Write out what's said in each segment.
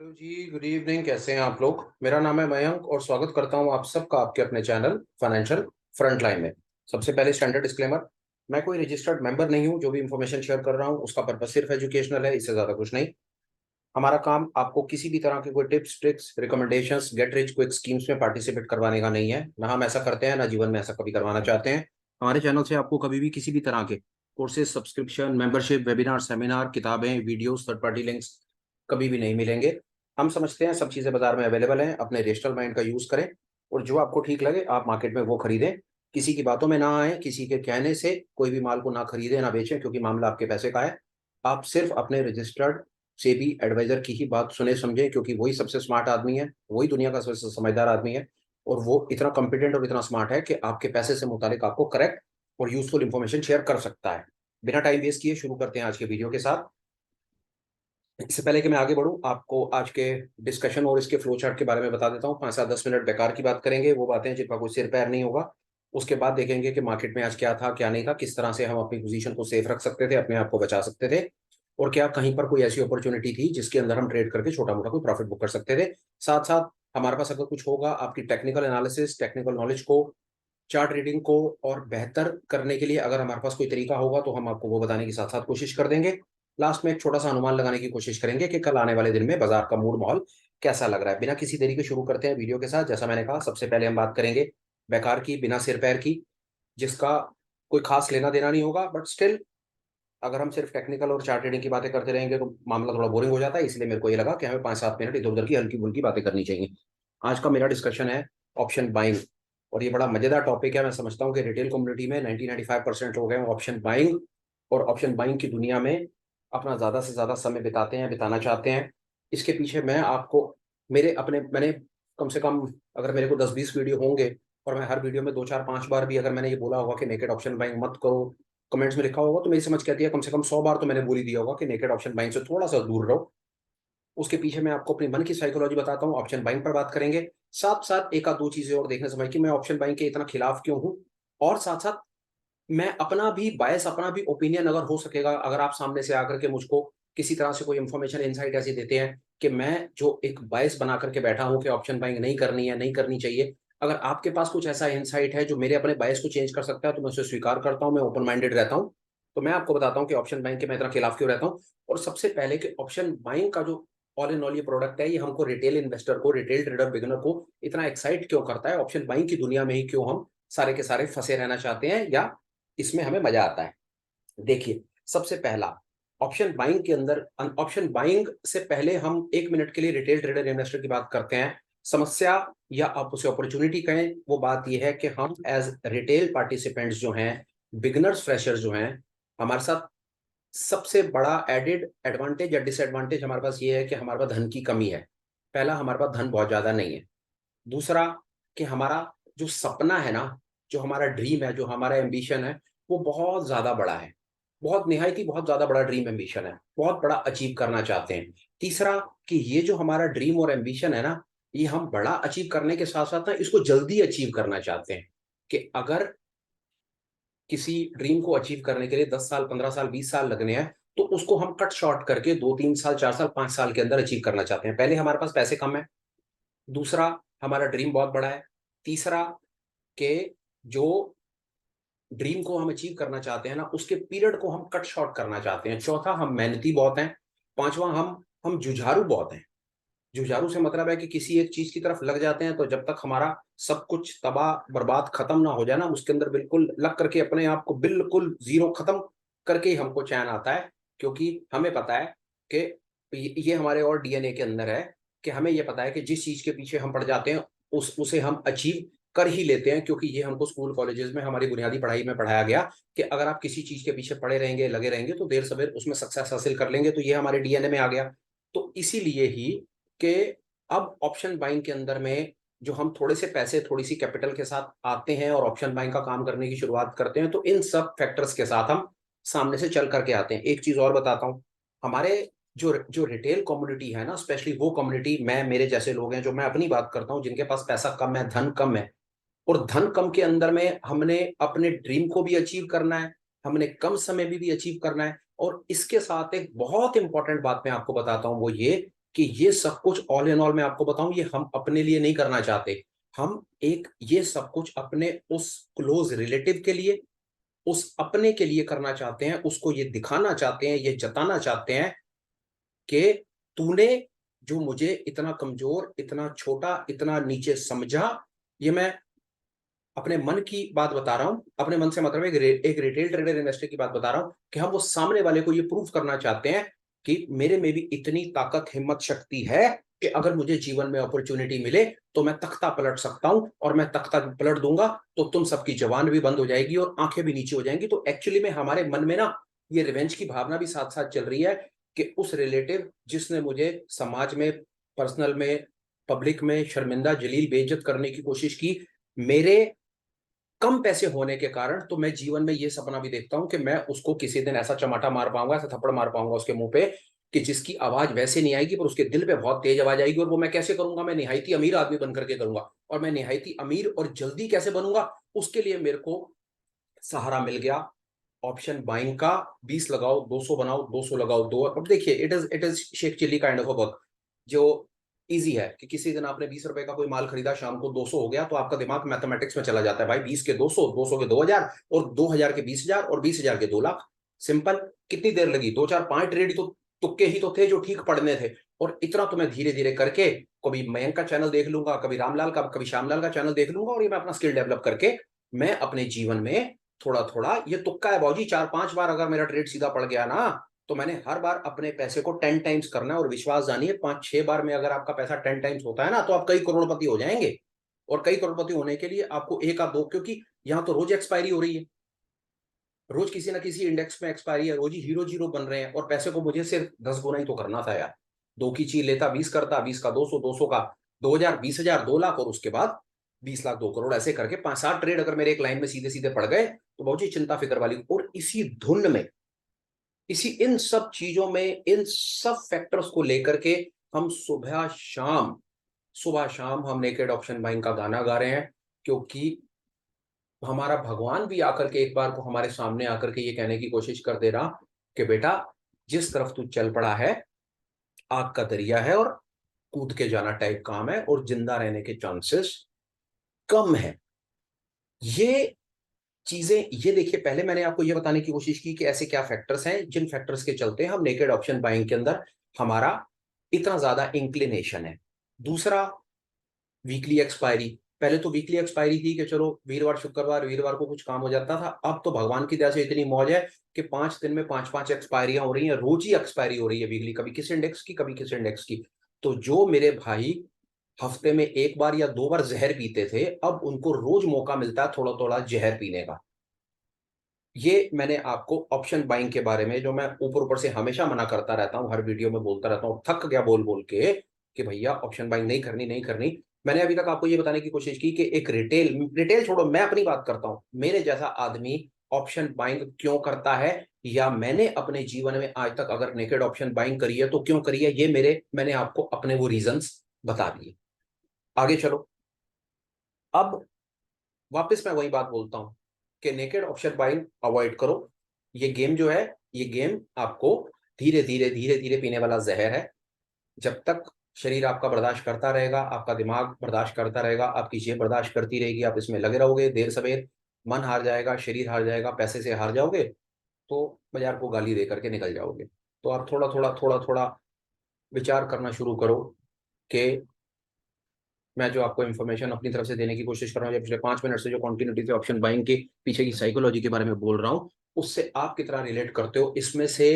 Hello जी, good evening. कैसे हैं आप लोग? मेरा नाम है मयंक और स्वागत करता हूं आप सबका आपके अपने चैनल फाइनेंशियल फ्रंटलाइन में। सबसे पहले स्टैंडर्ड डिस्क्लेमर, मैं कोई रजिस्टर्ड मेंबर नहीं हूं। जो भी इंफॉर्मेशन शेयर कर रहा हूं उसका पर्पस सिर्फ एजुकेशनल है, इससे ज्यादा कुछ नहीं। हमारा काम आपको किसी भी तरह के कोई tips tricks recommendations get rich quick schemes में पार्टिसिपेट करवाने का नहीं है। ना हम ऐसा करते हैं, ना जीवन में ऐसा कभी करवाना चाहते हैं। हमारे चैनल से आपको कभी भी किसी भी तरह के courses, subscription, membership, webinar, seminar, किताबें, वीडियोस, थर्ड पार्टी लिंक्स कभी भी नहीं मिलेंगे। हम समझते हैं सब चीजें बाजार में अवेलेबल हैं, अपने रेशनल माइंड का यूज करें और जो आपको ठीक लगे आप मार्केट में वो खरीदें। किसी की बातों में ना आए, किसी के कहने से कोई भी माल को ना खरीदें ना बेचें, क्योंकि मामला आपके पैसे का है। आप सिर्फ अपने रजिस्टर्ड सेबी एडवाइजर की ही बात सुने समझे, क्योंकि वही सबसे स्मार्ट आदमी है, वही दुनिया का सबसे समझदार आदमी है। और वो इतना कॉम्पिटेंट और इतना स्मार्ट है कि आपके पैसे से मुतालिक आपको करेक्ट और यूजफुल इंफॉर्मेशन शेयर कर सकता है। बिना टाइम वेस्ट किए शुरू करते हैं आज के वीडियो के साथ। इससे पहले कि मैं आगे बढ़ूं, आपको आज के डिस्कशन और इसके फ्लो चार्ट के बारे में बता देता हूं। 5 से 10 मिनट बेकार की बात करेंगे, वो बातें जिनका कोई सिर पैर नहीं होगा। उसके बाद देखेंगे कि मार्केट में आज क्या था क्या नहीं था, किस तरह से हम अपनी पोजीशन को सेफ रख सकते थे, अपने आप को बचा सकते थे, और क्या कहीं पर कोई ऐसी अपॉर्चुनिटी थी जिसके अंदर हम ट्रेड करके छोटा मोटा कोई प्रॉफिट बुक कर सकते थे। साथ साथ हमारे पास अगर कुछ होगा आपकी टेक्निकल एनालिसिस, टेक्निकल नॉलेज को, चार्ट रीडिंग को और बेहतर करने के लिए, अगर हमारे पास कोई तरीका होगा तो हम आपको वो बताने की साथ साथ कोशिश कर देंगे। लास्ट में एक छोटा सा अनुमान लगाने की कोशिश करेंगे कि कल आने वाले दिन में बाजार का मूड माहौल कैसा लग रहा है। बिना किसी देरी के शुरू करते हैं वीडियो के साथ। जैसा मैंने कहा, सबसे पहले हम बात करेंगे बेकार की, बिना सिर पैर की, जिसका कोई खास लेना देना नहीं होगा। बट स्टिल अगर हम सिर्फ टेक्निकल और चार्ट रीडिंग की बातें करते रहेंगे तो मामला थोड़ा बोरिंग हो जाता है। इसलिए मेरे को ये लगा कि हमें 5 7 मिनट इधर उधर की हल्की फुल्की बातें करनी चाहिए। आज का मेरा डिस्कशन है ऑप्शन बाइंग। और ये बड़ा मजेदार टॉपिक है। मैं समझता हूँ कि रिटेल कम्युनिटी में 90-95% लोग हैं ऑप्शन बाइंग और ऑप्शन बाइंग की दुनिया में अपना ज्यादा से ज्यादा समय बिताते हैं, बिताना चाहते हैं। इसके पीछे मैं आपको मेरे अपने मैंने कम से कम, अगर मेरे को 10-20 वीडियो होंगे और मैं हर वीडियो में 2 4 5 बार भी अगर मैंने ये बोला होगा कि नेकेड ऑप्शन बाइंग मत करो, कमेंट्स में लिखा होगा, तो मेरी समझ कहती है कम से कम 100 बार तो मैंने बोल ही दिया होगा कि नेकेड ऑप्शन बाइंग से थोड़ा सा दूर रहो। उसके पीछे मैं आपको अपने मन की साइकोलॉजी बताता हूँ। ऑप्शन बाइंग पर बात करेंगे, साथ साथ एक आध दो चीजें और देखने समझ कि मैं ऑप्शन बाइंग के इतना खिलाफ क्यों हूँ। और साथ साथ मैं अपना भी बायस, अपना भी ओपिनियन अगर हो सकेगा, अगर आप सामने से आकर के मुझको किसी तरह से कोई इंफॉर्मेशन इनसाइट ऐसी देते हैं कि मैं जो एक बायस बना करके बैठा हूं कि ऑप्शन बाइंग नहीं करनी है, नहीं करनी चाहिए, अगर आपके पास कुछ ऐसा इनसाइट है जो मेरे अपने बायस को चेंज कर सकता है, तो मैं उसे स्वीकार करता हूं। मैं ओपन माइंडेड रहता हूं। तो मैं आपको बताता हूं कि ऑप्शन बाइंग के मैं इतना खिलाफ क्यों रहता हूं। और सबसे पहले कि ऑप्शन बाइंग का जो ऑल इन ऑल ये प्रोडक्ट है, ये हमको रिटेल इन्वेस्टर को, रिटेल ट्रेडर बिगिनर को इतना एक्साइट क्यों करता है, ऑप्शन बाइंग की दुनिया में ही क्यों हम सारे के सारे फंसे रहना चाहते हैं, या इसमें हमें मजा आता है। देखिए, सबसे पहला ऑप्शन बाइंग के अंदर, ऑप्शन बाइंग से पहले हम 1 मिनट के लिए रिटेल ट्रेडर इन्वेस्टर की बात करते हैं। समस्या या आप उसे अपॉर्चुनिटी कहें, वो बात यह है कि हम एज रिटेल पार्टिसिपेंट्स जो हैं, बिगनर्स फ्रेशर्स जो हैं, हमारे साथ सबसे बड़ा एडेड एडवांटेज या डिसएडवांटेज हमारे पास ये है कि हमारे पास धन की कमी है। पहला, हमारे पास धन बहुत ज्यादा नहीं है। दूसरा, कि हमारा जो सपना है ना, जो हमारा ड्रीम है, जो हमारा एम्बिशन है, वो बहुत ज्यादा बड़ा है। बहुत निहायत ही बहुत ज्यादा बड़ा ड्रीम एम्बिशन है, बहुत बड़ा अचीव करना चाहते हैं। तीसरा, कि ये जो हमारा ड्रीम और एम्बिशन है ना, ये हम बड़ा अचीव करने के साथ साथ ना इसको जल्दी अचीव करना चाहते हैं। कि अगर किसी ड्रीम को अचीव करने के लिए 10 साल, 15 साल, 20 साल लगने हैं, तो उसको हम कट शॉर्ट करके 2 3 साल, 4 साल, 5 साल के अंदर अचीव करना चाहते हैं। पहले, हमारे पास पैसे कम है। दूसरा, हमारा ड्रीम बहुत बड़ा है। तीसरा, के जो ड्रीम को हम अचीव करना चाहते हैं ना, उसके पीरियड को हम कट शॉर्ट करना चाहते हैं। चौथा, हम मेहनती बहुत हैं। पांचवा, हम जुझारू बहुत हैं। जुझारू से मतलब है कि किसी एक चीज की तरफ लग जाते हैं तो जब तक हमारा सब कुछ तबाह बर्बाद खत्म ना हो जाए ना, उसके अंदर बिल्कुल लग करके अपने आप को बिल्कुल जीरो खत्म करके ही हमको चैन आता है। क्योंकि हमें पता है कि ये हमारे और डीएनए के अंदर है कि हमें ये पता है कि जिस चीज के पीछे हम पड़ जाते हैं उसे हम अचीव कर ही लेते हैं। क्योंकि ये हमको स्कूल कॉलेजेस में हमारी बुनियादी पढ़ाई में पढ़ाया गया कि अगर आप किसी चीज के पीछे पड़े रहेंगे, लगे रहेंगे, तो देर सवेर उसमें सक्सेस हासिल कर लेंगे। तो ये हमारे डीएनए में आ गया। तो इसीलिए ही कि अब ऑप्शन बाइंग के अंदर में जो हम थोड़े से पैसे, थोड़ी सी कैपिटल के साथ आते हैं और ऑप्शन बाइंग का काम करने की शुरुआत करते हैं, तो इन सब फैक्टर्स के साथ हम सामने से चल करके आते हैं। एक चीज और बताता हूं, हमारे जो जो रिटेल कम्युनिटी है ना, स्पेशली वो कम्युनिटी, मैं मेरे जैसे लोग हैं, जो मैं अपनी बात करता हूं, जिनके पास पैसा कम है, धन कम है, और धन कम के अंदर में हमने अपने ड्रीम को भी अचीव करना है, हमने कम समय में भी अचीव करना है। और इसके साथ एक बहुत इंपॉर्टेंट बात मैं आपको बताता हूं, वो ये कि ये सब कुछ ऑल इन ऑल मैं आपको बताऊं, ये हम अपने लिए नहीं करना चाहते। हम एक ये सब कुछ अपने उस क्लोज रिलेटिव के लिए, उस अपने के लिए करना चाहते हैं, उसको ये दिखाना चाहते हैं, ये जताना चाहते हैं कि तूने जो मुझे इतना कमजोर, इतना छोटा, इतना नीचे समझा। ये मैं अपने मन की बात बता रहा हूं, अपने मन से मतलब एक रिटेल ट्रेडर इन्वेस्टर की बात बता रहा हूं कि हम वो सामने वाले को ये प्रूव करना चाहते हैं कि मेरे में भी इतनी ताकत, हिम्मत, शक्ति है कि अगर मुझे जीवन में अपॉर्चुनिटी मिले तो मैं तख्ता पलट सकता हूं, और मैं तख्ता पलट दूंगा तो तुम सबकी जबान भी बंद हो जाएगी और आंखें भी नीचे हो जाएंगी। तो एक्चुअली में हमारे मन में ना ये रिवेंज की भावना भी साथ साथ चल रही है कि उस रिलेटिव जिसने मुझे समाज में, पर्सनल में, पब्लिक में शर्मिंदा, जलील, बेइज्जत करने की कोशिश की, मेरे कम पैसे होने के कारण, तो मैं जीवन में ये सपना भी देखता हूं कि मैं उसको किसी दिन ऐसा चमाटा मार पाऊंगा, ऐसा थप्पड़ मार पाऊंगा उसके मुंह पे कि जिसकी आवाज वैसे नहीं आएगी पर उसके दिल पे बहुत तेज आवाज आएगी। और वो मैं कैसे करूंगा? मैं निहायती अमीर आदमी बन करके करूंगा। और मैं निहायती अमीर और जल्दी कैसे बनूंगा? उसके लिए मेरे को सहारा मिल गया ऑप्शन बाइंग का। 20 लगाओ 200 बनाओ, 200 लगाओ 2। अब देखिए, it is Sheikh Chilli kind of a work, जो इजी है कि किसी दिन आपने 20 रुपए का कोई माल खरीदा, शाम को 200 हो गया, तो आपका दिमाग मैथमेटिक्स में चला जाता है, भाई 20 के 200, 200 के 2000, और 2000 के 20,000, और 20,000 के 2 लाख। सिंपल। कितनी देर लगी? 2 4 5 ट्रेड तो तुक्के ही तो थे जो ठीक पड़ने थे। और इतना तो मैं धीरे धीरे करके कभी मयंक का चैनल देख लूंगा, कभी रामलाल का, कभी श्यामलाल का चैनल देख लूंगा, और ये मैं अपना स्किल डेवलप करके मैं अपने जीवन में थोड़ा थोड़ा, ये तुक्का है बाबूजी, 4 5 बार अगर मेरा ट्रेड सीधा पड़ गया ना, तो मैंने हर बार अपने पैसे को 10 टाइम्स करना है। और विश्वास जानिए, 5 6 बार में अगर आपका पैसा 10 टाइम्स होता है ना, तो आप कई करोड़पति हो जाएंगे। और कई करोड़पति होने के लिए आपको एक या दो, क्योंकि यहाँ तो रोज एक्सपायरी हो रही है, रोज किसी ना किसी इंडेक्स में एक्सपायरी है, रोज ही हीरो जीरो बन रहे हैं, और पैसे को मुझे सिर्फ 10 गुना ही तो करना था यार। दो की चीज लेता 20 करता, 20 का 200, 200 का 2,000, 20,000, 2 लाख, और उसके बाद 20 लाख, 2 करोड़, ऐसे करके 5 7 ट्रेड अगर मेरे एक लाइन में सीधे सीधे पड़ गए तो बहुत ही चिंता फिक्र वाली। और इसी धुन में, इसी इन सब चीजों में, इन सब फैक्टर्स को लेकर के हम सुबह शाम हम नेकेड ऑप्शन बाइंग का गाना गा रहे हैं। क्योंकि हमारा भगवान भी आकर के एक बार को हमारे सामने आकर के ये कहने की कोशिश कर दे रहा कि बेटा, जिस तरफ तू चल पड़ा है आग का दरिया है, और कूद के जाना टाइप काम है, और जिंदा रहने के चांसेस कम है। ये चीजें, ये देखिए, पहले मैंने आपको ये बताने की कोशिश की कि ऐसे क्या फैक्टर्स हैं जिन फैक्टर्स के चलते हम नेकेड ऑप्शन बाइंग के अंदर हमारा इतना ज्यादा इंक्लिनेशन है। दूसरा, वीकली एक्सपायरी। पहले तो वीकली एक्सपायरी थी कि चलो वीरवार शुक्रवार वीरवार को कुछ काम हो जाता था। अब तो भगवान की दया से इतनी मौज है कि 5 दिन में 5 5 एक्सपायरियां हो रही हैं, रोज ही एक्सपायरी हो रही है वीकली, कभी किस इंडेक्स की, कभी किस इंडेक्स की। तो जो मेरे भाई हफ्ते में एक बार या 2 बार जहर पीते थे, अब उनको रोज मौका मिलता है थोड़ा थोड़ा जहर पीने का। ये मैंने आपको ऑप्शन बाइंग के बारे में, जो मैं ऊपर ऊपर से हमेशा मना करता रहता हूँ, हर वीडियो में बोलता रहता हूँ, थक गया बोल बोल के कि भैया ऑप्शन बाइंग नहीं करनी, नहीं करनी। मैंने अभी तक आपको ये बताने की कोशिश की कि एक रिटेल रिटेल छोड़ो, मैं अपनी बात करता हूँ, मेरे जैसा आदमी ऑप्शन बाइंग क्यों करता है, या मैंने अपने जीवन में आज तक अगर नेकेड ऑप्शन बाइंग करी है तो क्यों करी है, ये मैंने आपको अपने वो रीजंस बता दिए। आगे चलो। अब वापस मैं वही बात बोलता हूँ कि नेकेड ऑप्शन बाइंग अवॉइड करो। ये गेम जो है, ये गेम आपको धीरे धीरे धीरे धीरे पीने वाला जहर है। जब तक शरीर आपका बर्दाश्त करता रहेगा, आपका दिमाग बर्दाश्त करता रहेगा, आपकी जेब बर्दाश्त करती रहेगी, आप इसमें लगे रहोगे, देर सवेर मन हार जाएगा, शरीर हार जाएगा, पैसे से हार जाओगे, तो बाजार को गाली दे करके निकल जाओगे। तो आप थोड़ा थोड़ा विचार करना शुरू करो कि मैं जो आपको इन्फॉर्मेशन अपनी तरफ से देने की कोशिश कर रहा हूँ, पिछले 5 मिनट से जो कॉन्टिन्यूटी से ऑप्शन बाइंग के पीछे की साइकोलॉजी के बारे में बोल रहा हूँ, उससे आप कितना रिलेट करते हो, इसमें से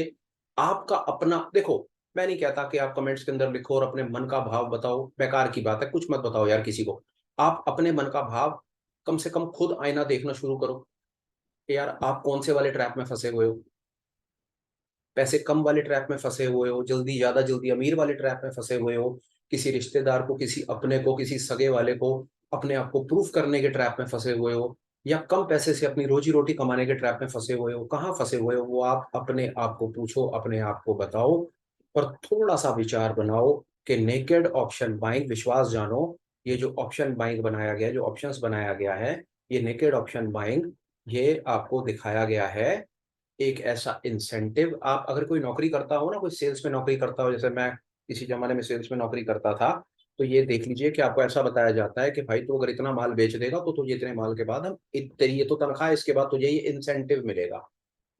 आपका अपना देखो। मैं नहीं कहता कि आप कमेंट्स के अंदर लिखो और अपने मन का भाव बताओ, बेकार की बात है, कुछ मत बताओ यार किसी को। आप अपने मन का भाव कम से कम खुद आईना देखना शुरू करो कि यार आप कौन से वाले ट्रैप में फंसे हुए हो। पैसे कम वाले ट्रैप में फंसे हुए हो, जल्दी ज्यादा जल्दी अमीर वाले ट्रैप में फंसे हुए हो, किसी रिश्तेदार को, किसी अपने को, किसी सगे वाले को अपने आप को प्रूफ करने के ट्रैप में फंसे हुए हो, या कम पैसे से अपनी रोजी रोटी कमाने के ट्रैप में फंसे हुए हो, कहाँ फंसे हुए हो वो आप अपने आप को पूछो, अपने आप को बताओ। और थोड़ा सा विचार बनाओ कि नेकेड ऑप्शन बाइंग, विश्वास जानो, ये जो ऑप्शन बाइंग बनाया गया, जो ऑप्शंस बनाया गया है, ये नेकेड ऑप्शन बाइंग, ये आपको दिखाया गया है एक ऐसा इंसेंटिव। आप अगर कोई नौकरी करता हो ना, कोई सेल्स में नौकरी करता हो, जैसे मैं किसी जमाने में सेल्स में नौकरी करता था, तो ये देख लीजिए कि आपको ऐसा बताया जाता है कि भाई तू अगर इतना माल बेच देगा तो तुझे इतने माल के बाद हम तेरी ये तो तनख्वाह है, इसके बाद तुझे ये इंसेंटिव मिलेगा,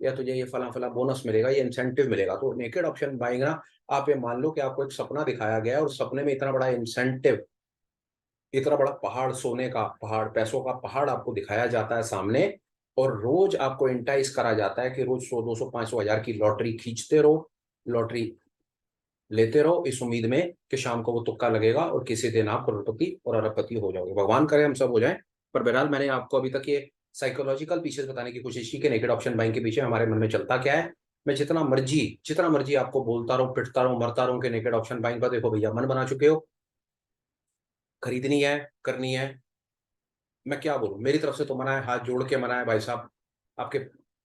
या तुझे ये फला फला बोनस मिलेगा, ये इंसेंटिव मिलेगा। तो नेकेड ऑप्शन बाइंग ना, आप ये मान लो कि आपको एक सपना दिखाया गया है और सपने में इतना बड़ा इंसेंटिव, इतना बड़ा पहाड़, सोने का पहाड़, पैसों का पहाड़ आपको दिखाया जाता है सामने, और रोज आपको इंटाइज करा जाता है कि रोज 100, 200, 500 हजार की लॉटरी खींचते रहो, लॉटरी लेते रहो, इस उम्मीद में कि शाम को वो तुक्का लगेगा और किसी दिन आप करोड़पति और अरबपति हो जाओगे। भगवान करे हम सब हो जाएं। पर बहरहाल मैंने आपको अभी तक ये साइकोलॉजिकल पीसेस बताने की कोशिश की कि नेकेड ऑप्शन बाइंग के पीछे हमारे मन में चलता क्या है। मैं जितना मर्जी आपको बोलता रहूं, पिटता रहूं, मरता रहूं कि नेकेड ऑप्शन बाइंग का देखो भैया मन बना चुके हो, खरीदनी है, करनी है, मैं क्या बोलूं, मेरी तरफ से तो मना है, हाथ जोड़ के मना है भाई साहब। आपके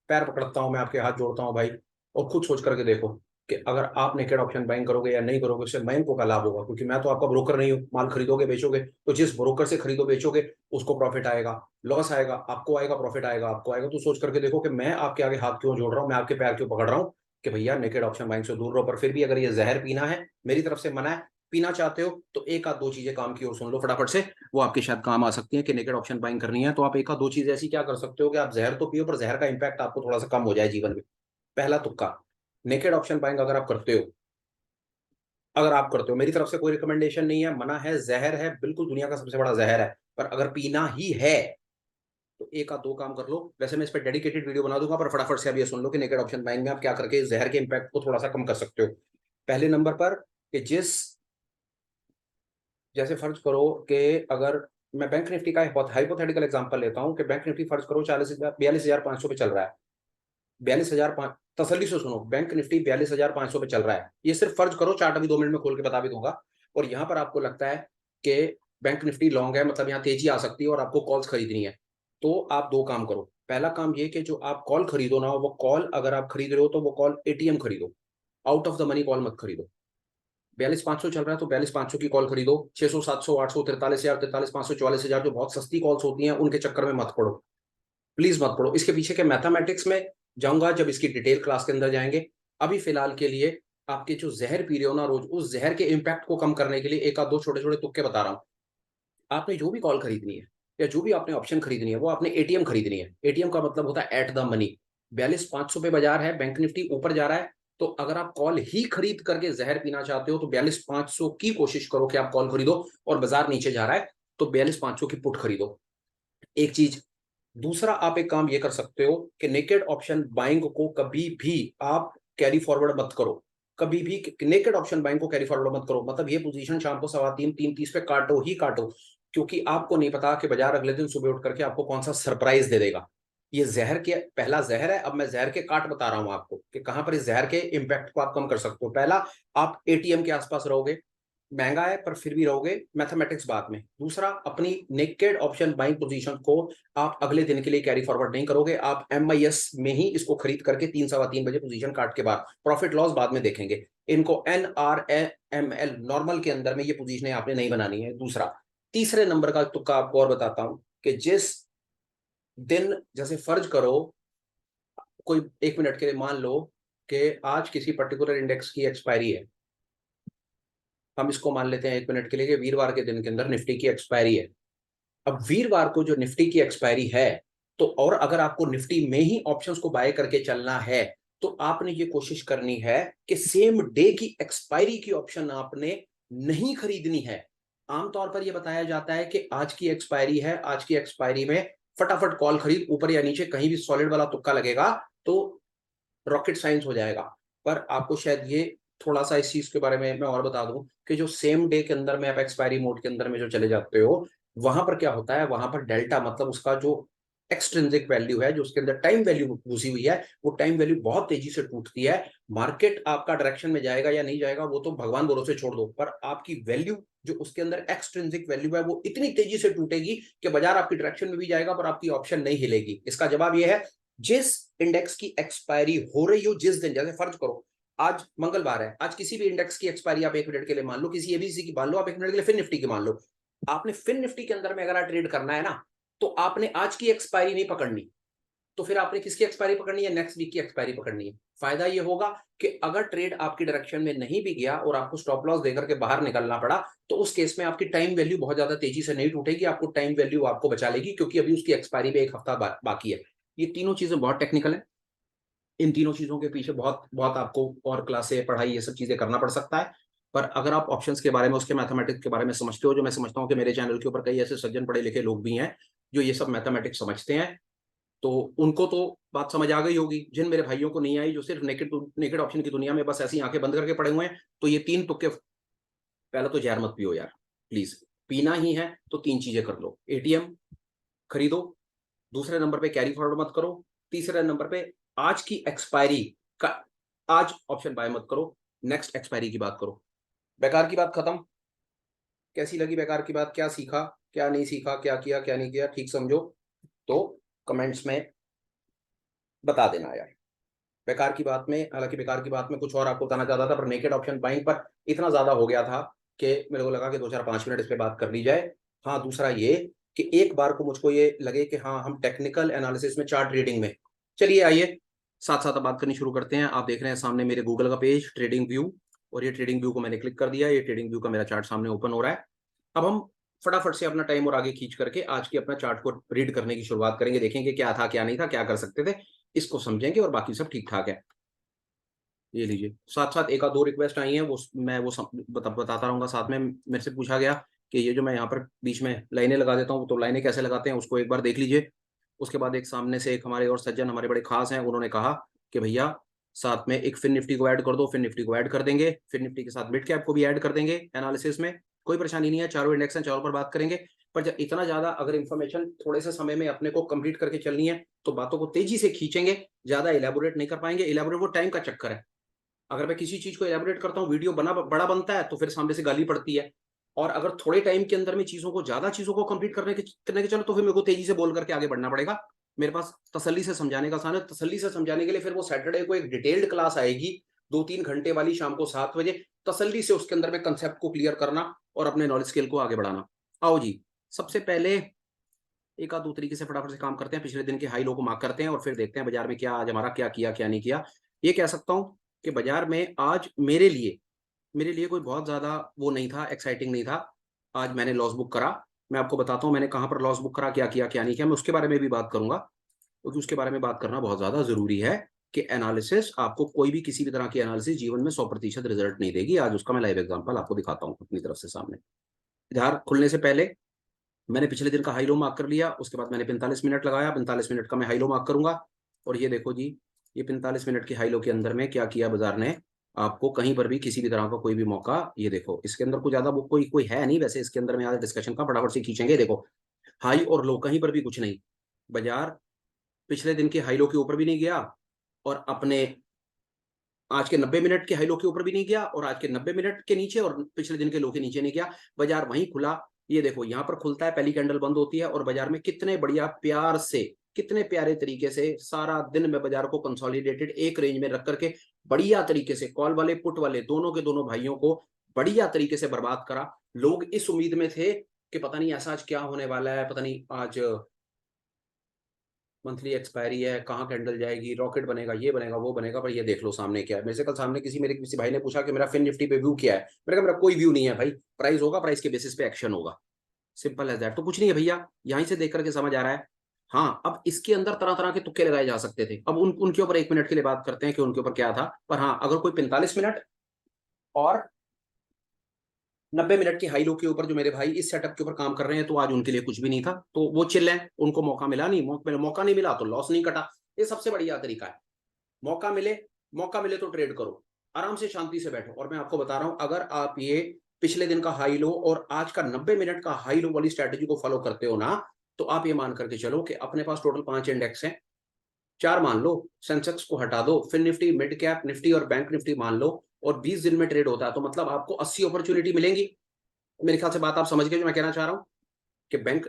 पैर पकड़ता हूं, मैं आपके हाथ जोड़ता हूं भाई। और खुद सोच करके देखो कि अगर आप नेकेड ऑप्शन बाइंग करोगे या नहीं करोगे, उससे बैंकों का लाभ होगा, क्योंकि मैं तो आपका ब्रोकर नहीं हूँ। माल खरीदोगे बेचोगे तो जिस ब्रोकर से खरीदो बेचोगे उसको प्रॉफिट आएगा, लॉस आएगा आपको आएगा, प्रॉफिट आएगा आपको आएगा। तो सोच करके देखो कि मैं आपके आगे हाथ क्यों जोड़ रहा हूँ, मैं आपके पैर क्यों पकड़ रहा हूँ कि भैया नेकेड ऑप्शन बाइंग से दूर रहो। पर फिर भी अगर ये जहर पीना है, मेरी तरफ से मना है, पीना चाहते हो तो एक आध दो चीजें काम की ओर सुन लो फटाफट से, वो आपके शायद काम आ सकती है कि नेकेड ऑप्शन बाइंग करनी है तो आप एक आध दो चीज ऐसी क्या कर सकते हो कि आप जहर तो पियो पर जहर का इंपैक्ट आपको थोड़ा सा कम हो जाए जीवन में। पहला तुक्का, नेकेड ऑप्शन बाइंग अगर आप करते हो, मेरी तरफ से कोई रिकमेंडेशन नहीं है, मना है, जहर है, बिल्कुल दुनिया का सबसे बड़ा जहर है। पर अगर पीना ही है तो एक आध दो काम कर लो। वैसे मैं इस पर डेडिकेटेड वीडियो बना दूंगा, पर फटाफट से अब ये सुन लो कि नेकेड ऑप्शन बाइंग में आप क्या करके इस जहर के इंपैक्ट को थोड़ा सा कम कर सकते हो। पहले नंबर पर कि जैसे फर्ज करो कि अगर मैं बैंक निफ्टी का बहुत हाइपोथेटिकल एग्जांपल लेता हूं कि बैंक निफ्टी फर्ज करो 42,500 पे चल रहा है, 42,005, तसल्ली से सुनो, बैंक निफ्टी 42,500 पे चल रहा है, ये सिर्फ फर्ज करो, चार्ट अभी 2 मिनट में खोल के बता भी दूंगा। और यहां पर आपको लगता है कि बैंक निफ्टी लॉन्ग है, मतलब यहाँ तेजी आ सकती है और आपको कॉल्स खरीदनी है, तो आप दो काम करो। पहला काम ये कि जो आप कॉल खरीदो ना, वो कॉल अगर आप खरीद रहे हो तो वो कॉल एटीएम खरीदो, out of the money call मत खरीदो। 42,500 चल रहा है तो 42,500 की कॉल खरीदो। 600, 700, 800, 43,000, 43,500, 44,000 जो बहुत सस्ती कॉल्स होती हैं उनके चक्कर में मत पड़ो, प्लीज मत पड़ो। इसके पीछे के मैथमेटिक्स में जाऊंगा जब इसकी डिटेल क्लास के अंदर जाएंगे। अभी फिलहाल के लिए आपके जो जहर पी रहे हो ना रोज, उस जहर के इम्पैक्ट को कम करने के लिए एक आध दो छोटे छोटे तुक्के बता रहा हूँ। आपने जो भी कॉल खरीदनी है या जो भी आपने ऑप्शन खरीदनी है वो आपने एटीएम खरीदनी है। एटीएम का मतलब होता है एट द मनी। 42,500 पे बाजार है, बैंक निफ्टी ऊपर जा रहा है, तो अगर आप कॉल ही खरीद करके जहर पीना चाहते हो तो 42,500 की कोशिश करो कि आप कॉल खरीदो, और बाजार नीचे जा रहा है तो 42,500 की पुट खरीदो। एक चीज। दूसरा आप एक काम ये कर सकते हो कि नेकेड ऑप्शन बाइंग को कभी भी आप कैरी फॉरवर्ड मत करो। कभी भी नेकेड ऑप्शन बाइंग को कैरी फॉरवर्ड मत करो, मतलब ये पोजीशन शाम को 3:15, 3:30 पे काटो ही काटो, क्योंकि आपको नहीं पता कि बाजार अगले दिन सुबह उठ करके आपको कौन सा सरप्राइज दे देगा। ये जहर के पहला जहर है। अब मैं जहर के काट बता रहा हूं आपको कि कहां पर इस जहर के इंपैक्ट को आप कम कर सकते हो। पहला, आप एटीएम के आसपास रहोगे, महंगा है पर फिर भी रहोगे, मैथमेटिक्स बाद में। दूसरा, अपनी नेकेड ऑप्शन बाइंग पोजीशन को आप अगले दिन के लिए कैरी फॉरवर्ड नहीं करोगे, आप एमआईएस में ही इसको खरीद करके 3, 3:15 बजे पोजीशन काट के बाद प्रॉफिट लॉस बाद में देखेंगे। इनको NRML नॉर्मल के अंदर में ये पोजीशनें आपने नहीं बनानी है। दूसरा, तीसरे नंबर का तुक्का आपको और बताता हूं कि जिस दिन, जैसे फर्ज करो कोई 1 मिनट के लिए मान लो कि आज किसी पर्टिकुलर इंडेक्स की एक्सपायरी है, हम इसको मान लेते हैं 1 मिनट के लिए कि वीरवार के दिन के अंदर निफ्टी की एक्सपायरी है। अब वीरवार को जो निफ्टी की एक्सपायरी है, तो और अगर आपको निफ्टी में ही ऑप्शंस को बाय करके चलना है तो आपने ये कोशिश करनी है कि सेम डे की एक्सपायरी की ऑप्शन आपने नहीं खरीदनी है। आमतौर पर यह बताया जाता है कि आज की एक्सपायरी है, आज की एक्सपायरी में फटाफट कॉल खरीद, ऊपर या नीचे कहीं भी सॉलिड वाला तुक्का लगेगा तो रॉकेट साइंस हो जाएगा। पर आपको शायद ये थोड़ा सा इस चीज के बारे में मैं और बता दूं कि जो सेम डे के अंदर में आप एक्सपायरी मोड के अंदर में जो चले जाते हो, वहां पर क्या होता है, वहां पर डेल्टा मतलब उसका जो एक्सट्रिंसिक वैल्यू है, जो उसके अंदर टाइम वैल्यू घुसी हुई है, वो टाइम वैल्यू बहुत तेजी से टूटती है। मार्केट आपका डायरेक्शन में जाएगा या नहीं जाएगा वो तो भगवान भरोसे छोड़ दो, पर आपकी वैल्यू जो उसके अंदर एक्सट्रिंसिक वैल्यू है वो इतनी तेजी से टूटेगी कि बाजार आपकी डायरेक्शन में भी जाएगा पर आपकी ऑप्शन नहीं हिलेगी। इसका जवाब यह है, जिस इंडेक्स की एक्सपायरी हो रही हो जिस दिन, जैसे फर्ज करो आज मंगलवार है, आज किसी भी इंडेक्स की एक्सपायरी आप 1 मिनट के लिए मान लो, किसी एबीसी की मान लो, आप 1 मिनट के लिए फिर निफ्टी की मान लो। आपने फिर निफ्टी के अंदर में अगर ट्रेड करना है ना, तो आपने आज की एक्सपायरी नहीं पकड़नी, तो फिर आपने किसकी एक्सपायरी पकड़नी है? नेक्स्ट वीक की एक्सपायरी पकड़नी है। फायदा ये होगा कि अगर ट्रेड आपकी डायरेक्शन में नहीं भी गया और आपको स्टॉप लॉस देकर के बाहर निकलना पड़ा, तो उस केस में आपकी टाइम वैल्यू बहुत ज्यादा तेजी से नहीं टूटेगी, आपको टाइम वैल्यू आपको बचा लेगी, क्योंकि अभी उसकी एक्सपायरी में एक हफ्ता बाकी है। ये तीनों चीजें बहुत टेक्निकल है। इन तीनों चीजों के पीछे बहुत बहुत आपको और क्लासे पढ़ाई ये सब चीजें करना पड़ सकता है। पर अगर आप ऑप्शंस के बारे में, उसके मैथमेटिक्स के बारे में समझते हो, जो मैं समझता हूँ कि मेरे चैनल के ऊपर कई ऐसे सज्जन पढ़े लिखे लोग भी हैं जो ये सब मैथमेटिक्स समझते हैं, तो उनको तो बात समझ आ गई होगी। जिन मेरे भाइयों को नहीं आई, जो सिर्फ नेकेड नेकेड ऑप्शन की दुनिया में बस ऐसी आंखें बंद करके पड़े हुए हैं, तो ये तीन तुक्के, पहले तो जहर मत पियो यार प्लीज। पीना ही है तो तीन चीजें कर लो। एटीएम खरीदो, दूसरे नंबर पे कैरी फॉरवर्ड मत करो, तीसरे नंबर पे आज की एक्सपायरी का, आज ऑप्शन बाय मत करो, नेक्स्ट एक्सपायरी की बात करो। बेकार की बात खत्म। कैसी लगी बेकार की बात? क्या सीखा, क्या नहीं सीखा, क्या किया क्या नहीं किया, ठीक समझो तो कमेंट्स में बता देना यार। बेकार की बात में, हालांकि बेकार की बात में कुछ और आपको बताना चाहता था, पर नेकेड ऑप्शन बाइंग पर इतना ज्यादा हो गया था कि मेरे को लगा कि 2 4 5 मिनट इस पे बात कर ली जाए। हाँ, दूसरा ये कि एक बार को मुझको ये लगे कि हाँ हम टेक्निकल एनालिसिस में, चार्ट रीडिंग में, चलिए आइए साथ साथ अब बात करनी शुरू करते हैं। आप देख रहे हैं सामने मेरे गूगल का पेज ट्रेडिंग व्यू, और ये ट्रेडिंग व्यू को मैंने क्लिक कर दिया, ये ट्रेडिंग व्यू का मेरा चार्ट सामने ओपन हो रहा है। अब हम फटाफट से अपना टाइम और आगे खींच करके आज के अपना चार्ट को रीड करने की शुरुआत करेंगे, देखेंगे क्या था क्या नहीं था, क्या कर सकते थे, इसको समझेंगे और बाकी सब ठीक ठाक है। ये लीजिए, साथ साथ एक आध दो रिक्वेस्ट आई हैं, वो मैं वो बताता रहूंगा साथ में। मेरे से पूछा गया कि ये जो मैं यहाँ पर बीच में लाइनें लगा देता हूँ, तो लाइनें कैसे लगाते हैं उसको एक बार देख लीजिए। उसके बाद एक सामने से एक हमारे और सज्जन हमारे बड़े खास हैं, उन्होंने कहा कि भैया साथ में एक फिन निफ्टी को ऐड कर दो। फिन निफ्टी को ऐड कर देंगे, फिन निफ्टी के साथ मिड कैप को भी ऐड कर देंगे एनालिसिस में, कोई परेशानी नहीं है। चारों इंडेक्स हैं, चारों पर बात करेंगे। पर जब इतना ज्यादा अगर इन्फॉर्मेशन थोड़े से समय में अपने को कंप्लीट करके चलनी है, तो बातों को तेजी से खींचेंगे, ज्यादा इलेबोरेट नहीं कर पाएंगे। इलेबोरेट वो टाइम का चक्कर है। अगर मैं किसी चीज को एलैबोरेट करता हूँ, वीडियो बड़ा बनता है, तो फिर सामने से गाली पड़ती है। और अगर थोड़े टाइम के अंदर में ज्यादा चीजों को कंप्लीट करने के चलो, तो फिर मेरे को तेजी से बोल करके आगे बढ़ना पड़ेगा। मेरे पास तसल्ली से समझाने का साधन है। तसल्ली से समझाने के लिए फिर वो सैटरडे को एक डिटेल्ड क्लास आएगी, 2 3 घंटे वाली, शाम को 7 बजे। तसल्ली से उसके अंदर में कंसेप्ट को क्लियर करना और अपने नॉलेज स्किल को आगे बढ़ाना। आओ जी, सबसे पहले एक आध दो तरीके से फटाफट से काम करते हैं। पिछले दिन के हाई लो को मार्क करते हैं और फिर देखते हैं बाजार में क्या आज हमारा क्या किया क्या नहीं किया। ये कह सकता हूं कि बाजार में आज मेरे लिए कोई बहुत ज्यादा वो नहीं था, एक्साइटिंग नहीं था। आज मैंने लॉस बुक करा। मैं आपको बताता हूँ मैंने कहां पर लॉस बुक करा, क्या किया क्या नहीं किया, मैं उसके बारे में भी बात करूंगा, क्योंकि उसके बारे में बात करना बहुत ज्यादा जरूरी है। कि एनालिसिस, आपको कोई भी किसी भी तरह की एनालिसिस जीवन में 100% रिजल्ट नहीं देगी। आज उसका मैं लाइव एग्जांपल आपको दिखाता हूँ अपनी तरफ से सामने। इधर खुलने से पहले मैंने पिछले दिन का हाई लो मार्क कर लिया, उसके बाद मैंने 45 मिनट लगाया, 45 मिनट का मैं हाई लो मार्क करूंगा। और ये देखो जी, ये 45 मिनट की हाई लो के अंदर में क्या किया बाजार ने, आपको कहीं पर भी किसी भी तरह का कोई भी मौका, ये देखो इसके अंदर कुछ ज्यादा वो कोई कोई है नहीं वैसे इसके अंदर में, आज डिस्कशन का फटाफट से खींचेंगे। देखो हाई और लो कहीं पर भी कुछ नहीं। बाजार पिछले दिन के हाई लो के ऊपर भी नहीं गया, और अपने आज के 90 मिनट के हाई लो के ऊपर भी नहीं गया, और आज के 90 मिनट के नीचे और पिछले दिन के लो के नीचे नहीं गया। बाजार वहीं खुला। ये देखो यहाँ पर खुलता है, पहली कैंडल बंद होती है, और बाजार में कितने बढ़िया प्यार से, कितने प्यारे तरीके से सारा दिन में बाजार को कंसोलिडेटेड एक रेंज में रख करके बढ़िया तरीके से कॉल वाले पुट वाले दोनों के दोनों भाइयों को बढ़िया तरीके से बर्बाद करा। लोग इस उम्मीद में थे कि पता नहीं ऐसा आज क्या होने वाला है, पता नहीं आज मंथली एक्सपायरी है, कहाँ कैंडल जाएगी, रॉकेट बनेगा, ये बनेगा वो बनेगा। पर ये देख लो सामने क्या है। मेरे से कल सामने मेरे किसी भाई ने पूछा कि मेरा फिन निफ्टी पे व्यू क्या है। मैंने कहा मेरा कोई व्यू नहीं है भाई, प्राइस होगा, प्राइस के बेसिस पे एक्शन होगा, सिंपल एज दैट। तो कुछ नहीं है भैया, यहीं से देख करके समझ आ रहा है। हाँ, अब इसके अंदर तरह तरह के तुक्के लगाए जा सकते थे। अब उनके ऊपर 1 मिनट के लिए बात करते हैं कि उनके ऊपर क्या था। पर हाँ, अगर कोई 45 मिनट और 90 मिनट की हाई लो के ऊपर जो मेरे भाई इस सेटअप के ऊपर काम कर रहे हैं, तो आज उनके लिए कुछ भी नहीं था, तो वो चिल है। उनको मौका मिला नहीं, मौका नहीं मिला तो लॉस नहीं कटा। ये सबसे बढ़िया तरीका है। मौका मिले तो ट्रेड करो, आराम से शांति से बैठो। और मैं आपको बता रहा हूं, अगर आप ये पिछले दिन का हाई लो और आज का 90 मिनट का हाई लो वाली स्ट्रेटेजी को फॉलो करते हो ना, तो आप ये मान करके चलो कि अपने पास टोटल 5 इंडेक्स हैं। 4 मान लो, सेंसेक्स को हटा दो, फिर निफ्टी, मिड कैप निफ्टी और बैंक निफ्टी मान लो, और 20 दिन में ट्रेड होता है, तो मतलब आपको 80 अपॉर्चुनिटी मिलेंगी। मेरे ख्याल से बात आप समझ गए जो मैं कहना चाह रहा हूँ, कि बैंक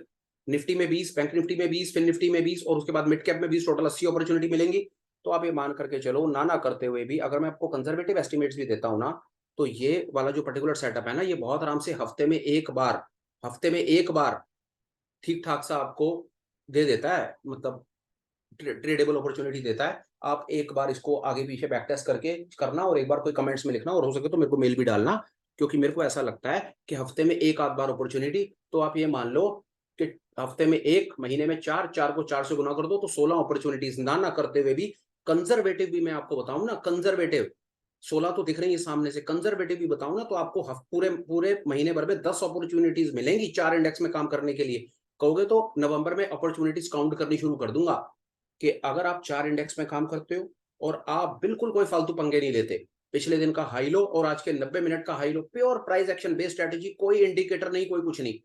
निफ्टी में 20, बैंक निफ्टी में 20, फिर निफ्टी में 20, और उसके बाद मिड कैप में 20, टोटल 80 अपॉर्चुनिटी मिलेंगी। तो आप ये मान करके चलो, ना करते हुए भी अगर मैं आपको कंजर्वेटिव एस्टिमेट्स भी देता हूँ ना, तो ये वाला जो पर्टिकुलर सेटअप है ना, ये बहुत आराम से हफ्ते में एक बार ठीक ठाक सा आपको दे देता है। मतलब ट्रेडेबल अपॉर्चुनिटी देता है। आप एक बार इसको आगे पीछे बैक टेस्ट करके करना और एक बार कोई कमेंट्स में लिखना, और हो सके तो मेरे को मेल भी डालना, क्योंकि मेरे को ऐसा लगता है कि हफ्ते में एक आध बार अपॉर्चुनिटी, तो आप ये मान लो कि हफ्ते में एक, महीने में चार, चार को चार से गुना कर दो तो 16 अपॉर्चुनिटीज ना करते हुए भी कंजर्वेटिव भी मैं आपको बताऊं ना, कंजर्वेटिव 16 तो दिख रही है सामने से, कंजर्वेटिव भी बताऊं ना तो आपको पूरे पूरे महीने भर में 10 अपॉर्चुनिटीज मिलेंगी 4 इंडेक्स में काम करने के लिए। कहोगे तो नवंबर में अपॉर्चुनिटीज काउंट करनी शुरू कर दूंगा कि अगर आप 4 इंडेक्स में काम करते हो और आप बिल्कुल कोई फालतू पंगे नहीं लेते, पिछले दिन का हाई लो और आज के 90 मिनट का high low, pure price action based strategy, कोई इंडिकेटर नहीं, कोई कुछ नहीं,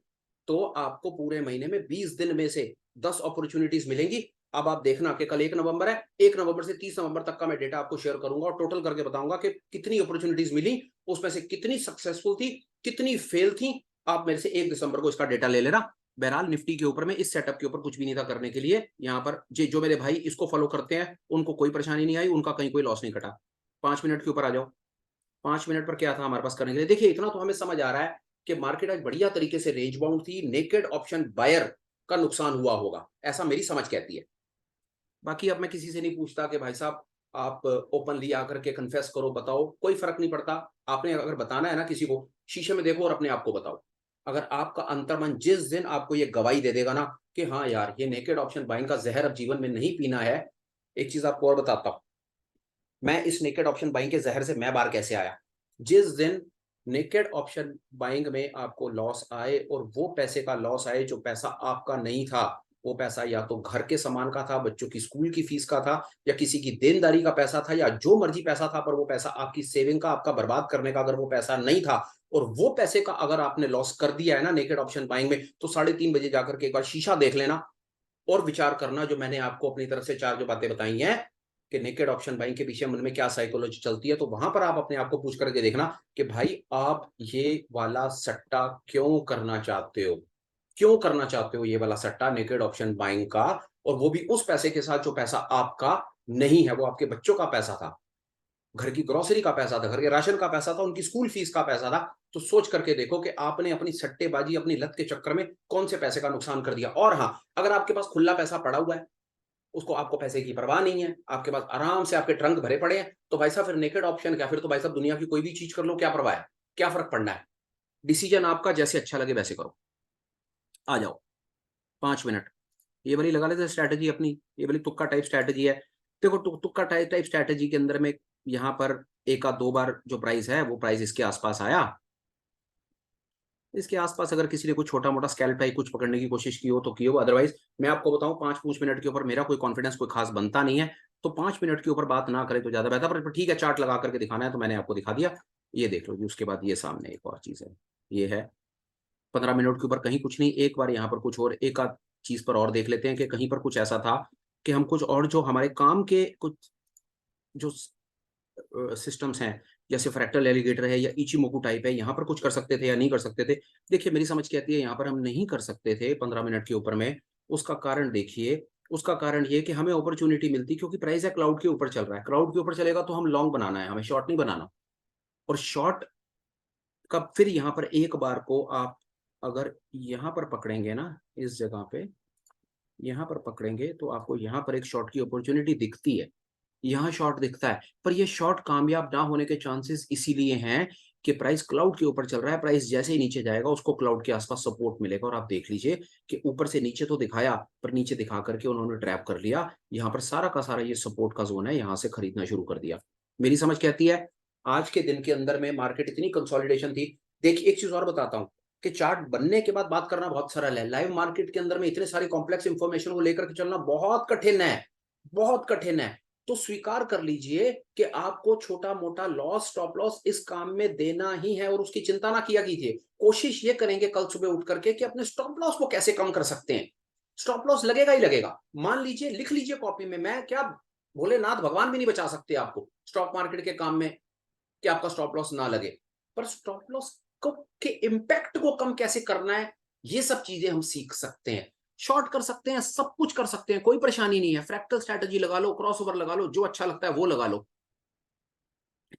तो आपको पूरे महीने में 20 दिन में से 10 अपॉर्चुनिटीज मिलेंगी। अब आप देखना कि कल 1 नवंबर है, 1 नवंबर से 30 नवंबर तक का मैं डेटा आपको शेयर करूंगा और टोटल करके बताऊंगा कि कितनी अपॉर्चुनिटीज मिली, उसमें से कितनी सक्सेसफुल थी, कितनी फेल थी। आप मेरे से 1 दिसंबर को इसका डेटा ले लेना। बहरहाल निफ्टी के ऊपर में इस सेटअप के ऊपर कुछ भी नहीं था करने के लिए। यहाँ पर जो मेरे भाई इसको फॉलो करते हैं उनको कोई परेशानी नहीं आई, उनका कहीं कोई लॉस नहीं कटा। 5 मिनट के ऊपर आ जाओ। 5 मिनट पर क्या था हमारे पास करने के लिए? देखिए इतना तो हमें समझ आ रहा है कि मार्केट आज बढ़िया तरीके से रेंज बाउंड थी, नेकेड ऑप्शन बायर का नुकसान हुआ होगा, ऐसा मेरी समझ कहती है। बाकी अब मैं किसी से नहीं पूछता कि भाई साहब आप ओपनली आकर के कन्फेस करो, बताओ, कोई फर्क नहीं पड़ता। आपने अगर बताना है ना किसी को, शीशे में देखो और अपने आप को बताओ। अगर आपका अंतर्मन जिस दिन आपको ये गवाही दे देगा ना कि हाँ यार ये नेकेड ऑप्शन बाइंग का जहर अब जीवन में नहीं पीना है। एक चीज आपको और बताता हूं, मैं इस नेकेड ऑप्शन बाइंग के जहर से मैं बाहर कैसे आया। जिस दिन नेकेड ऑप्शन बाइंग में आपको लॉस आए और वो पैसे का लॉस आए जो पैसा आपका नहीं था, वो पैसा या तो घर के सामान का था, बच्चों की स्कूल की फीस का था, या किसी की देनदारी का पैसा था, या जो मर्जी पैसा था, पर वो पैसा आपकी सेविंग का, आपका बर्बाद करने का अगर वो पैसा नहीं था, और वो पैसे का अगर आपने लॉस कर दिया है ना नेकेड ऑप्शन बाइंग में, तो 3:30 बजे जाकर के एक बार शीशा देख लेना और विचार करना जो मैंने आपको अपनी तरफ से 4 जो बातें बताई हैं कि नेकेड ऑप्शन बाइंग के पीछे मन में क्या साइकोलॉजी चलती है, तो वहां पर आप अपने आप को पूछ करके देखना कि भाई आप ये वाला सट्टा क्यों करना चाहते हो, क्यों करना चाहते हो ये वाला सट्टा नेकेड ऑप्शन बाइंग का, और वो भी उस पैसे के साथ जो पैसा आपका नहीं है, वो आपके बच्चों का पैसा था, घर की ग्रोसरी का पैसा था, घर के राशन का पैसा था, उनकी स्कूल फीस का पैसा था। तो सोच करके देखो कि आपने अपनी सट्टेबाजी, अपनी लत के चक्कर में कौन से पैसे का नुकसान कर दिया। और हाँ, अगर आपके पास खुला पैसा पड़ा हुआ है, उसको आपको पैसे की परवाह नहीं है, आपके पास आराम से आपके ट्रंक भरे पड़े हैं, तो भाई साहब फिर नेकेड ऑप्शन क्या, फिर तो भाई साहब दुनिया की कोई भी चीज कर लो, क्या परवाह है, क्या फर्क पड़ना है। डिसीजन आपका, जैसे अच्छा लगे वैसे करो। आ जाओ। 5 मिनट ये वाली लगा लेते स्ट्रैटेजी अपनी, ये वाली तुक्का टाइप स्ट्रैटेजी है। देखो तुक्का टाइप टाइप स्ट्रैटेजी के अंदर में यहाँ पर एक आध दो बार जो प्राइस है वो प्राइस इसके आसपास आया, इसके आसपास अगर किसी ने कुछ छोटा मोटा स्कैल्प टाइप कुछ पकड़ने की कोशिश की हो तो की हो, अदरवाइज मैं आपको बताऊं 5 मिनट के ऊपर मेरा कोई कॉन्फिडेंस कोई खास बनता नहीं है, तो 5 मिनट के ऊपर बात ना करें तो ज्यादा बेहतर। पर ठीक है, चार्ट लगा करके दिखाना है तो मैंने आपको दिखा दिया, ये देख लो जी। उसके बाद ये सामने एक और चीज है, ये है 15 मिनट के ऊपर कहीं कुछ नहीं, एक बार यहाँ पर कुछ और एक आध चीज पर और देख लेते हैं कि कहीं पर कुछ ऐसा था कि हम कुछ और जो हमारे काम के कुछ जो सिस्टम्स हैं, जैसे फ्रैक्टल एलिगेटर है या इचिमोकू टाइप है, यहाँ पर कुछ कर सकते थे या नहीं कर सकते थे। देखिए मेरी समझ कहती है यहाँ पर हम नहीं कर सकते थे 15 मिनट के ऊपर में। उसका कारण देखिए, उसका कारण ये कि हमें अपॉर्चुनिटी मिलती क्योंकि प्राइस है क्लाउड के ऊपर चल रहा है, क्लाउड के ऊपर चलेगा तो हम लॉन्ग बनाना है, हमें शॉर्ट नहीं बनाना। और शॉर्ट का फिर यहाँ पर एक बार को आप अगर यहाँ पर पकड़ेंगे ना, इस जगह पे यहाँ पर पकड़ेंगे तो आपको यहाँ पर एक शॉर्ट की अपॉर्चुनिटी दिखती है, यहाँ शॉर्ट दिखता है, पर ये शॉर्ट कामयाब ना होने के चांसेस इसीलिए हैं कि प्राइस क्लाउड के ऊपर चल रहा है। प्राइस जैसे ही नीचे जाएगा उसको क्लाउड के आसपास सपोर्ट मिलेगा, और आप देख लीजिए कि ऊपर से नीचे तो दिखाया, पर नीचे दिखा करके उन्होंने ट्रैप कर लिया। यहाँ पर सारा का सारा ये सपोर्ट का जोन है, यहाँ से खरीदना शुरू कर दिया। मेरी समझ कहती है आज के दिन के अंदर में मार्केट इतनी कंसोलिडेशन थी। देखिए एक चीज और बताता हूँ कि चार्ट बनने के बाद बात करना बहुत सरल है, लाइव मार्केट के अंदर में इतने सारे कॉम्प्लेक्स इंफॉर्मेशन को लेकर के चलना बहुत कठिन है, बहुत कठिन है। तो स्वीकार कर लीजिए कि आपको छोटा मोटा लॉस, स्टॉप लॉस इस काम में देना ही है, और उसकी चिंता ना किया कीजिए। कोशिश ये करेंगे कल सुबह उठ करके कि अपने स्टॉप लॉस को कैसे कम कर सकते हैं। स्टॉप लॉस लगेगा ही लगेगा, मान लीजिए, लिख लीजिए कॉपी में। मैं क्या, भोलेनाथ भगवान भी नहीं बचा सकते आपको स्टॉक मार्केट के काम में कि आपका स्टॉप लॉस ना लगे, पर स्टॉप लॉस को के इम्पैक्ट को कम कैसे करना है, ये सब चीजें हम सीख सकते हैं। शॉर्ट कर सकते हैं, सब कुछ कर सकते हैं, कोई परेशानी नहीं है। फ्रैक्टल स्ट्रैटेजी लगा लो, क्रॉसओवर लगा लो, जो अच्छा लगता है वो लगा लो।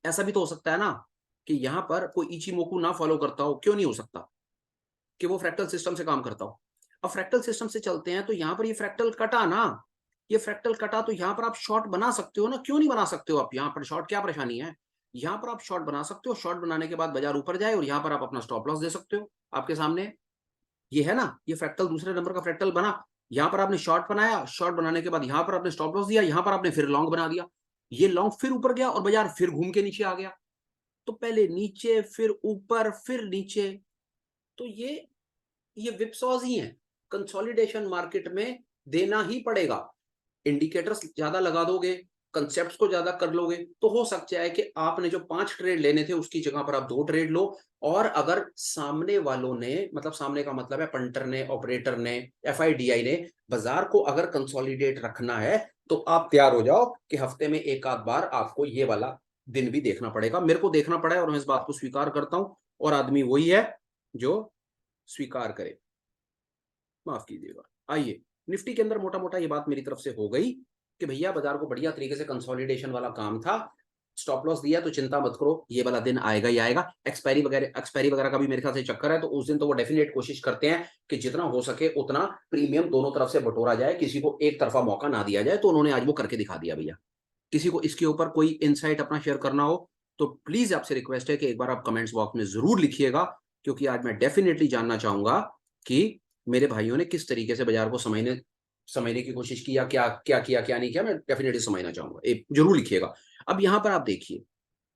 ऐसा भी तो हो सकता है ना कि यहां पर कोई इचिमोकू ना फॉलो करता हो, क्यों नहीं हो सकता कि वो फ्रैक्टल सिस्टम से काम करता हो। अब फ्रैक्टल सिस्टम से चलते हैं तो यहां पर ये फ्रैक्टल कटा ना, ये फ्रैक्टल कटा तो यहाँ पर आप शॉर्ट बना सकते हो ना, क्यों नहीं बना सकते हो आप? यहाँ पर शॉर्ट क्या परेशानी है? यहाँ पर आप शॉर्ट बना सकते हो, शॉर्ट बनाने के बाद बाजार ऊपर जाए और यहाँ पर आप अपना स्टॉप लॉस दे सकते हो। आपके सामने ये है ना, ये फ्रैक्टल दूसरे नंबर का फ्रैक्टल बना। यहाँ पर आपने शॉर्ट बनाया, शॉर्ट बनाने के बाद यहाँ पर आपने स्टॉप लॉस दिया, यहाँ पर आपने फिर लॉन्ग बना दिया। ये लॉन्ग फिर ऊपर गया और बाजार फिर घूम के नीचे आ गया। तो पहले नीचे, फिर ऊपर, फिर नीचे। तो ये विपसॉज ही है। कंसोलिडेशन मार्केट में देना ही पड़ेगा। इंडिकेटर्स ज्यादा लगा दोगे, कंसेप्ट्स को ज्यादा कर लोगे, तो हो सकता है कि आपने जो 5 ट्रेड लेने थे उसकी जगह पर आप 2 ट्रेड लो। और अगर सामने वालों ने, मतलब सामने का मतलब है पंटर ने, ऑपरेटर ने, एफआईडीआई ने, बाजार को अगर कंसोलिडेट रखना है तो आप तैयार हो जाओ कि हफ्ते में एक आध बार आपको ये वाला दिन भी देखना पड़ेगा। मेरे को देखना पड़ा है और मैं इस बात को स्वीकार करता हूं, और आदमी वही है जो स्वीकार करे। माफ कीजिएगा। आइए, निफ्टी के अंदर मोटा मोटा ये बात मेरी तरफ से हो गई कि भैया बाजार को बढ़िया तरीके से कंसोलिडेशन वाला काम था। स्टॉप लॉस दिया तो चिंता मत करो, ये वाला दिन आएगा ही आएगा। एक्सपायरी वगैरह का भी मेरे ख्याल से चक्कर है, तो उस दिन तो वो डेफिनेट कोशिश करते हैं कि जितना हो सके उतना प्रीमियम दोनों तरफ से बटोरा जाए, किसी को एक तरफा मौका ना दिया जाए। तो उन्होंने आज वो करके दिखा दिया भैया। किसी को इसके ऊपर कोई इनसाइट अपना शेयर करना हो तो प्लीज आपसे रिक्वेस्ट है कि एक बार आप कमेंट्स बॉक्स में जरूर लिखिएगा, क्योंकि आज मैं डेफिनेटली जानना चाहूंगा कि मेरे भाइयों ने किस तरीके से बाजार को समझने की कोशिश की, या क्या क्या किया क्या नहीं किया। मैं डेफिनेटली समझना चाहूंगा, एक जरूर लिखिएगा। अब यहां पर आप देखिए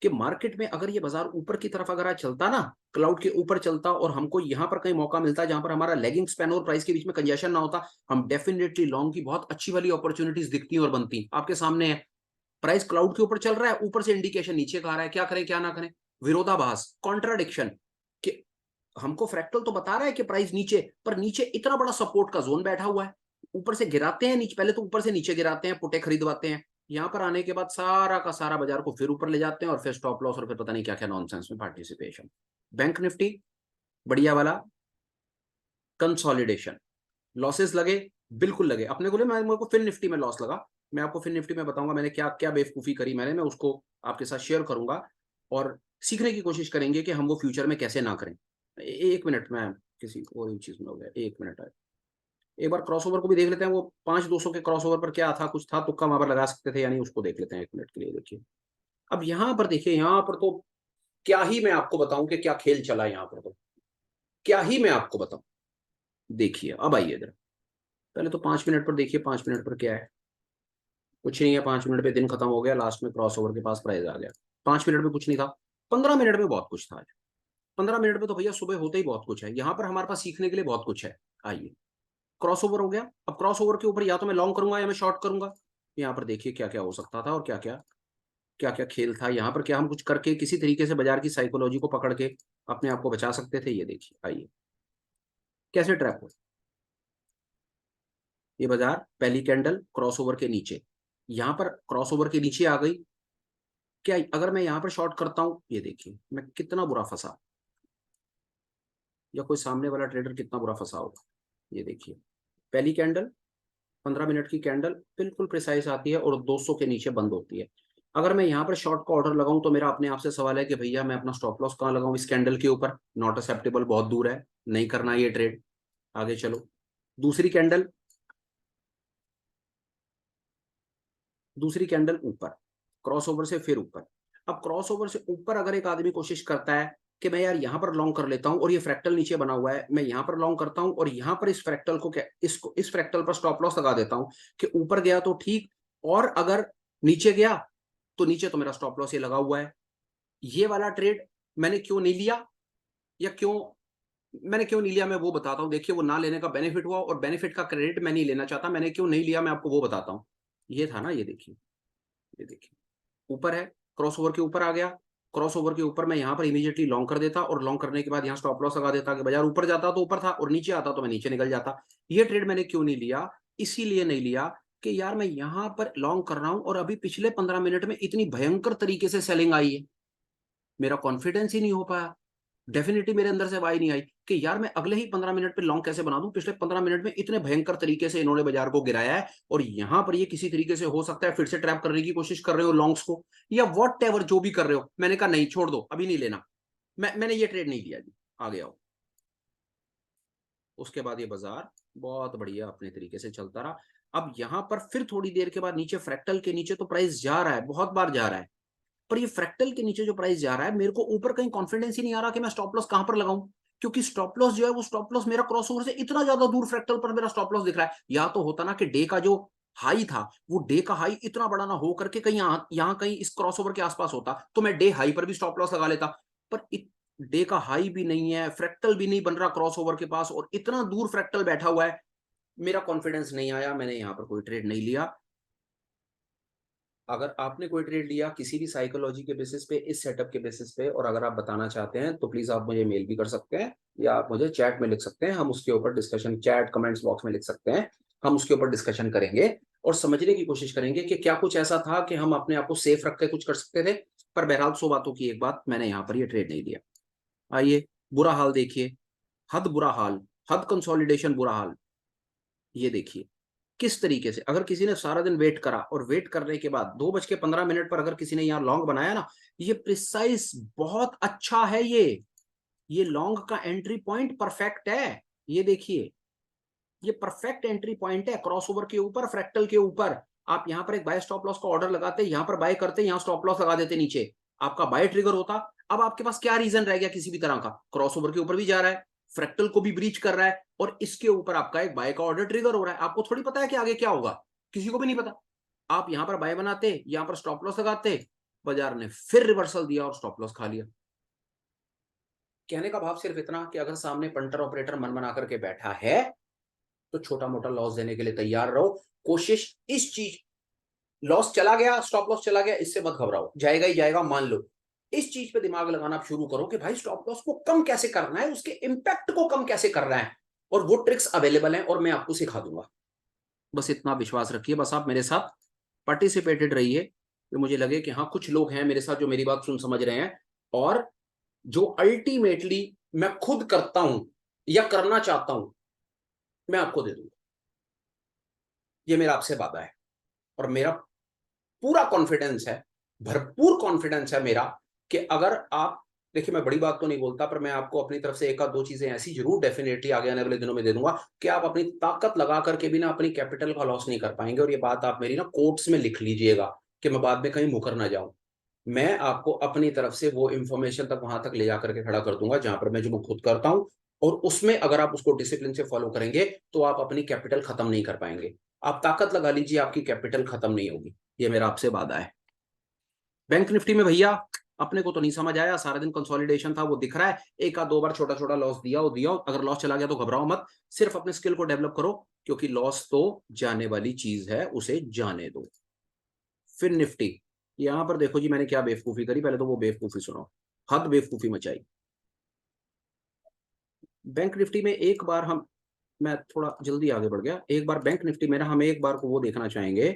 कि मार्केट में अगर ये बाजार ऊपर की तरफ अगर आज चलता ना, क्लाउड के ऊपर चलता, और हमको यहां पर कहीं मौका मिलता जहां पर हमारा लेगिंग स्पैन और प्राइस के बीच में कंजेशन ना होता, हम डेफिनेटली लॉन्ग की बहुत अच्छी वाली अपॉर्चुनिटीज दिखती और बनती। आपके सामने है, प्राइस क्लाउड के ऊपर चल रहा है, ऊपर से इंडिकेशन नीचे का आ रहा है, क्या करें क्या ना करें? विरोधाभास, कॉन्ट्राडिक्शन, कि हमको फ्रैक्टल तो बता रहा है कि प्राइस नीचे, पर नीचे इतना बड़ा सपोर्ट का जोन बैठा हुआ है। ऊपर से गिराते हैं नीचे, पहले तो ऊपर से नीचे गिराते हैं, पुटे खरीदवाते हैं, यहां पर आने के बाद सारा का सारा बाजार को फिर ऊपर ले जाते हैं, और फिर स्टॉप लॉस और फिर पता नहीं क्या क्या नॉनसेंस में पार्टिसिपेशन। बैंक निफ्टी बढ़िया वाला कंसोलिडेशन, लॉसेस लगे, बिल्कुल लगे अपने को। मेरे को फिर निफ्टी में लॉस लगा, मैं आपको फिर निफ्टी में बताऊंगा मैंने क्या क्या बेवकूफी करी मैंने, मैं उसको आपके साथ शेयर करूंगा, और सीखने की कोशिश करेंगे कि हम वो फ्यूचर में कैसे ना करें। एक मिनट में किसी और चीज में हो गया, एक मिनट है। एक बार क्रॉसओवर को भी देख लेते हैं, वो 5-200 के क्रॉसओवर पर क्या था, कुछ था तुक्का वहां पर लगा सकते थे, यानी उसको देख लेते हैं एक मिनट के लिए। देखिए अब यहाँ पर, देखिए यहाँ पर तो क्या ही मैं आपको बताऊं कि क्या खेल चला यहाँ पर, तो क्या ही मैं आपको बताऊं। देखिए अब आइए इधर, पहले तो 5 मिनट पर देखिए, 5 मिनट पर क्या है, कुछ नहीं है। 5 मिनट पे दिन खत्म हो गया, लास्ट में क्रॉसओवर के पास प्राइस आ गया। 5 मिनट में कुछ नहीं था, 15 मिनट में बहुत कुछ था आज। 15 मिनट में तो भैया सुबह होते ही बहुत कुछ है, यहाँ पर हमारे पास सीखने के लिए बहुत कुछ है। आइए, क्रॉस ओवर हो गया। अब क्रॉस ओवर के ऊपर या तो मैं लॉन्ग करूंगा या मैं शॉर्ट करूंगा। यहाँ पर देखिए क्या क्या हो सकता था, और क्या क्या खेल था यहाँ पर, क्या हम कुछ करके किसी तरीके से बाजार की साइकोलॉजी को पकड़ के अपने आप को बचा सकते थे। ये देखिए, आइए कैसे ट्रैप हो। ये बाजार पहली कैंडल क्रॉस ओवर के नीचे, यहाँ पर क्रॉस ओवर के नीचे आ गई। क्या अगर मैं यहाँ पर शॉर्ट करता हूं, ये देखिए मैं कितना बुरा फंसा, या कोई सामने वाला ट्रेडर कितना बुरा फंसा होगा। ये देखिए पहली कैंडल, 15 मिनट की कैंडल बिल्कुल प्रिसाइज आती है और 200 के नीचे बंद होती है। अगर मैं यहाँ पर शॉर्ट का ऑर्डर लगाऊं तो मेरा अपने आप से सवाल है कि भैया मैं अपना स्टॉप लॉस कहाँ लगाऊं? इस कैंडल के ऊपर नॉट एक्सेप्टेबल, बहुत दूर है, नहीं करना ये ट्रेड। आगे चलो, दूसरी कैंडल, दूसरी कैंडल ऊपर, क्रॉसओवर से फिर ऊपर। अब क्रॉसओवर से ऊपर अगर एक आदमी कोशिश करता है कि मैं यार यहाँ पर लॉन्ग कर लेता हूँ, और ये फ्रैक्टल नीचे बना हुआ है, मैं यहाँ पर लॉन्ग करता हूँ और यहाँ पर इस फ्रैक्टल को क्या, इसको इस फ्रैक्टल पर स्टॉप लॉस लगा देता हूँ कि ऊपर गया तो ठीक, और अगर नीचे गया तो नीचे तो मेरा स्टॉप लॉस ये लगा हुआ है। ये वाला ट्रेड मैंने क्यों नहीं लिया, या क्यों नहीं लिया, मैं वो बताता हूँ। देखिए वो ना लेने का बेनिफिट हुआ, और बेनिफिट का क्रेडिट मैं नहीं लेना चाहता, मैंने क्यों नहीं लिया मैं आपको वो बताता हूँ। ये था ना, ये देखिए, ये देखिए ऊपर है, क्रॉसओवर के ऊपर आ गया। क्रॉसओवर के ऊपर मैं यहाँ पर इमीडिएटली लॉन्ग कर देता, और लॉन्ग करने के बाद यहाँ स्टॉप लॉस लगा देता कि बाजार ऊपर जाता तो ऊपर था, और नीचे आता तो मैं नीचे निकल जाता। ये ट्रेड मैंने क्यों नहीं लिया? इसीलिए नहीं लिया कि यार मैं यहाँ पर लॉन्ग कर रहा हूं और अभी पिछले 15 मिनट में इतनी भयंकर तरीके से सेलिंग आई है, मेरा कॉन्फिडेंस ही नहीं हो पाया। डेफिनेटली मेरे अंदर से वाई नहीं आई कि यार मैं अगले ही 15 मिनट पे लॉन्ग कैसे बना दूं। पिछले 15 मिनट में इतने भयंकर तरीके से इन्होंने बाजार को गिराया है, और यहां पर ये किसी तरीके से हो सकता है फिर से ट्रैप करने की कोशिश कर रहे हो लॉन्ग्स को, या वॉट एवर जो भी कर रहे हो। मैंने कहा नहीं, छोड़ दो, अभी नहीं लेना। मैंने ये ट्रेड नहीं लिया जी, आ गया हो। उसके बाद ये बाजार बहुत बढ़िया अपने तरीके से चलता रहा। अब यहां पर फिर थोड़ी देर के बाद नीचे फ्रैक्टल के नीचे तो प्राइस जा रहा है, बहुत बार जा रहा है, पर ये फ्रैक्टल के नीचे जो प्राइस जा रहा है, मेरे को ऊपर कहीं कॉन्फिडेंस ही नहीं आ रहा कि मैं स्टॉप लॉस कहां पर लगाऊं, क्योंकि स्टॉप लॉस जो है वो स्टॉप लॉस मेरा क्रॉसओवर से इतना ज्यादा दूर फ्रैक्टल पर मेरा स्टॉप लॉस दिख रहा है। या तो होता ना कि डे का जो हाई था वो डे का हाई इतना बड़ा ना हो करके कहीं यहाँ कहीं इस क्रॉसओवर के आसपास होता तो मैं डे हाई पर भी स्टॉप लॉस लगा लेता, पर डे का हाई भी नहीं है, फ्रैक्टल भी नहीं बन रहा क्रॉसओवर के पास, और इतना दूर फ्रैक्टल बैठा हुआ है, मेरा कॉन्फिडेंस नहीं आया, मैंने यहां पर कोई ट्रेड नहीं लिया। अगर आपने कोई ट्रेड लिया किसी भी साइकोलॉजी के बेसिस पे, इस सेटअप के बेसिस पे, और अगर आप बताना चाहते हैं तो प्लीज आप मुझे मेल भी कर सकते हैं या आप मुझे चैट में लिख सकते हैं, हम उसके ऊपर डिस्कशन, चैट कमेंट्स बॉक्स में लिख सकते हैं, हम उसके ऊपर डिस्कशन करेंगे और समझने की कोशिश करेंगे कि क्या कुछ ऐसा था कि हम अपने आप को सेफ रख के कुछ कर सकते थे। पर बहरहाल 100 बातों की एक बात, मैंने यहाँ पर ये ट्रेड नहीं लिया। आइए बुरा हाल देखिए, हद बुरा हाल, हद कंसोलिडेशन बुरा हाल। ये देखिए किस तरीके से, अगर किसी ने सारा दिन वेट करा और वेट करने के बाद 2:15 पर अगर किसी ने यहाँ लॉन्ग बनाया ना, ये प्रिसाइज बहुत अच्छा है, ये लॉन्ग का एंट्री पॉइंट परफेक्ट है। ये देखिए ये परफेक्ट एंट्री पॉइंट है, क्रॉसओवर के ऊपर, फ्रैक्टल के ऊपर। आप यहाँ पर एक बाय स्टॉप लॉस का ऑर्डर लगाते, यहाँ पर बाय करते, यहाँ स्टॉप लॉस लगा देते नीचे, आपका बाय ट्रिगर होता। अब आपके पास क्या रीजन रह गया किसी भी तरह का, क्रॉसओवर के ऊपर भी जा रहा है, फ्रैक्टल को भी ब्रीच कर रहा है, और इसके ऊपर आपका एक बाय का ऑर्डर ट्रिगर हो रहा है। आपको थोड़ी पता है कि आगे क्या होगा, किसी को भी नहीं पता। आप यहाँ पर बाय बनाते, यहाँ पर स्टॉप लॉस लगाते, बाजार ने फिर रिवर्सल दिया और स्टॉप लॉस खा लिया। कहने का भाव सिर्फ इतना कि अगर सामने पंटर ऑपरेटर मन बना करके बैठा है तो छोटा मोटा लॉस देने के लिए तैयार रहो। कोशिश इस चीज, लॉस चला गया, स्टॉप लॉस चला गया, इससे मत घबराओ, जाएगा ही जाएगा मान लो। इस चीज पे दिमाग लगाना आप शुरू करो कि भाई स्टॉप लॉस को कम कैसे करना है, उसके इंपैक्ट को कम कैसे करना है, और वो ट्रिक्स अवेलेबल हैं और मैं आपको सिखा दूंगा। बस इतना विश्वास रखिए, बस आप मेरे साथ पार्टिसिपेटेड रहिए कि मुझे लगे कि हाँ कुछ लोग हैं मेरे साथ जो मेरी बात सुन समझ रहे हैं, और जो अल्टीमेटली मैं खुद करता हूं या करना चाहता हूं मैं आपको दे दूंगा। ये मेरा आपसे वादा है, और मेरा पूरा कॉन्फिडेंस है, भरपूर कॉन्फिडेंस है मेरा, कि अगर आप, देखिए मैं बड़ी बात तो नहीं बोलता, पर मैं आपको अपनी तरफ से एक आध दो चीजें ऐसी जरूर डेफिनेटली आगे आने वाले दिनों में दे दूंगा कि आप अपनी ताकत लगा करके भी ना अपनी कैपिटल का लॉस नहीं कर पाएंगे। और ये बात आप मेरी ना कोट्स में लिख लीजिएगा कि मैं बाद में कहीं मुकर ना जाऊं। मैं आपको अपनी तरफ से वो इंफॉर्मेशन तक वहां तक ले जा करके खड़ा कर दूंगा जहां पर मैं जो खुद करता हूं, और उसमें अगर आप उसको डिसिप्लिन से फॉलो करेंगे तो आप अपनी कैपिटल खत्म नहीं कर पाएंगे। आप ताकत लगा लीजिए, आपकी कैपिटल खत्म नहीं होगी, ये मेरा आपसे वादा है। बैंक निफ्टी में भैया अपने को तो नहीं समझ आया, सारा दिन कंसोलिडेशन था वो दिख रहा है, एक आध दो बार छोटा छोटा लॉस दिया हो दिया हो, अगर लॉस चला गया तो घबराओ मत, सिर्फ अपने स्किल को डेवलप करो, क्योंकि लॉस तो जाने वाली चीज है, उसे जाने दो। फिर निफ्टी, यहां पर देखो जी मैंने क्या बेवकूफी करी, पहले तो वो बेवकूफी सुनो, हद बेवकूफी मचाई। बैंक निफ्टी में एक बार हम, मैं थोड़ा जल्दी आगे बढ़ गया, एक बार बैंक निफ्टी में ना हम एक बार को वो देखना चाहेंगे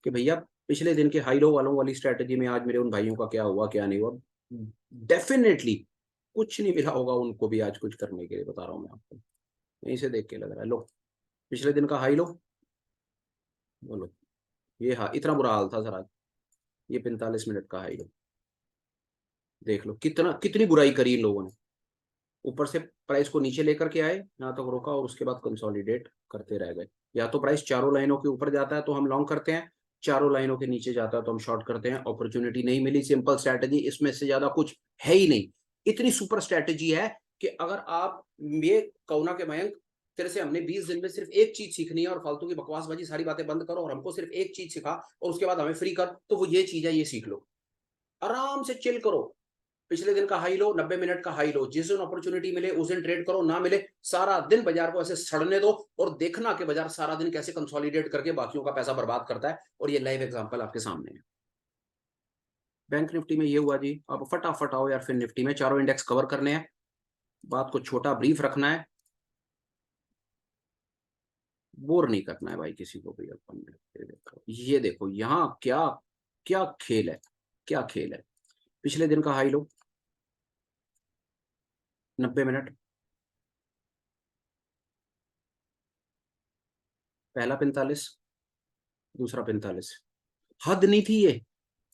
कि भैया पिछले दिन के हाई लो वालों वाली स्ट्रेटेजी में आज मेरे उन भाइयों का क्या हुआ क्या नहीं हुआ। डेफिनेटली कुछ नहीं मिला होगा उनको भी आज कुछ करने के लिए, बता रहा हूं मैं आपको, यहीं से देख के लग रहा है। लो पिछले दिन का हाई लो, बोलो, ये हाँ इतना बुरा हाल था सर आज, ये 45 मिनट का हाई लो, देख लो कितना, कितनी बुराई करी इन लोगों ने। ऊपर से प्राइस को नीचे लेकर के आए, यहाँ तक रोका और उसके बाद कंसोलिडेट करते रह गए। या तो प्राइस चारों लाइनों के ऊपर जाता है तो हम लॉन्ग करते हैं, चारों लाइनों के नीचे जाता है तो हम शॉर्ट करते हैं। अपॉर्चुनिटी नहीं मिली, सिंपल स्ट्रैटेजी, इसमें से ज्यादा कुछ है ही नहीं। इतनी सुपर स्ट्रैटेजी है कि अगर आप ये कहो ना कि मयंक तेरे से हमने 20 दिन में सिर्फ एक चीज सीखनी है और फालतू की बकवासबाजी सारी बातें बंद करो और हमको सिर्फ एक चीज सिखा और उसके बाद हमें फ्री कर, तो वो ये चीज है, ये सीख लो, आराम से चिल करो। पिछले दिन का हाई लो, 90 मिनट का हाई लो, जिस दिन अपॉर्चुनिटी मिले उस दिन ट्रेड करो, ना मिले सारा दिन बाजार को ऐसे सड़ने दो और देखना कि बाजार सारा दिन कैसे कंसोलिडेट करके बाकियों का पैसा बर्बाद करता है। और ये लाइव एग्जांपल आपके सामने है। बैंक निफ्टी में ये हुआ जी, अब फटाफट आओ यार, फिर निफ्टी में चारों इंडेक्स कवर करने हैं, बात को छोटा ब्रीफ रखना है, बोर नहीं करना है भाई किसी को भी। अपन ये देखो यहाँ क्या क्या खेल है, क्या खेल है। पिछले दिन का हाई लो 90 मिनट, पहला 45, दूसरा 45, हद नहीं थी ये।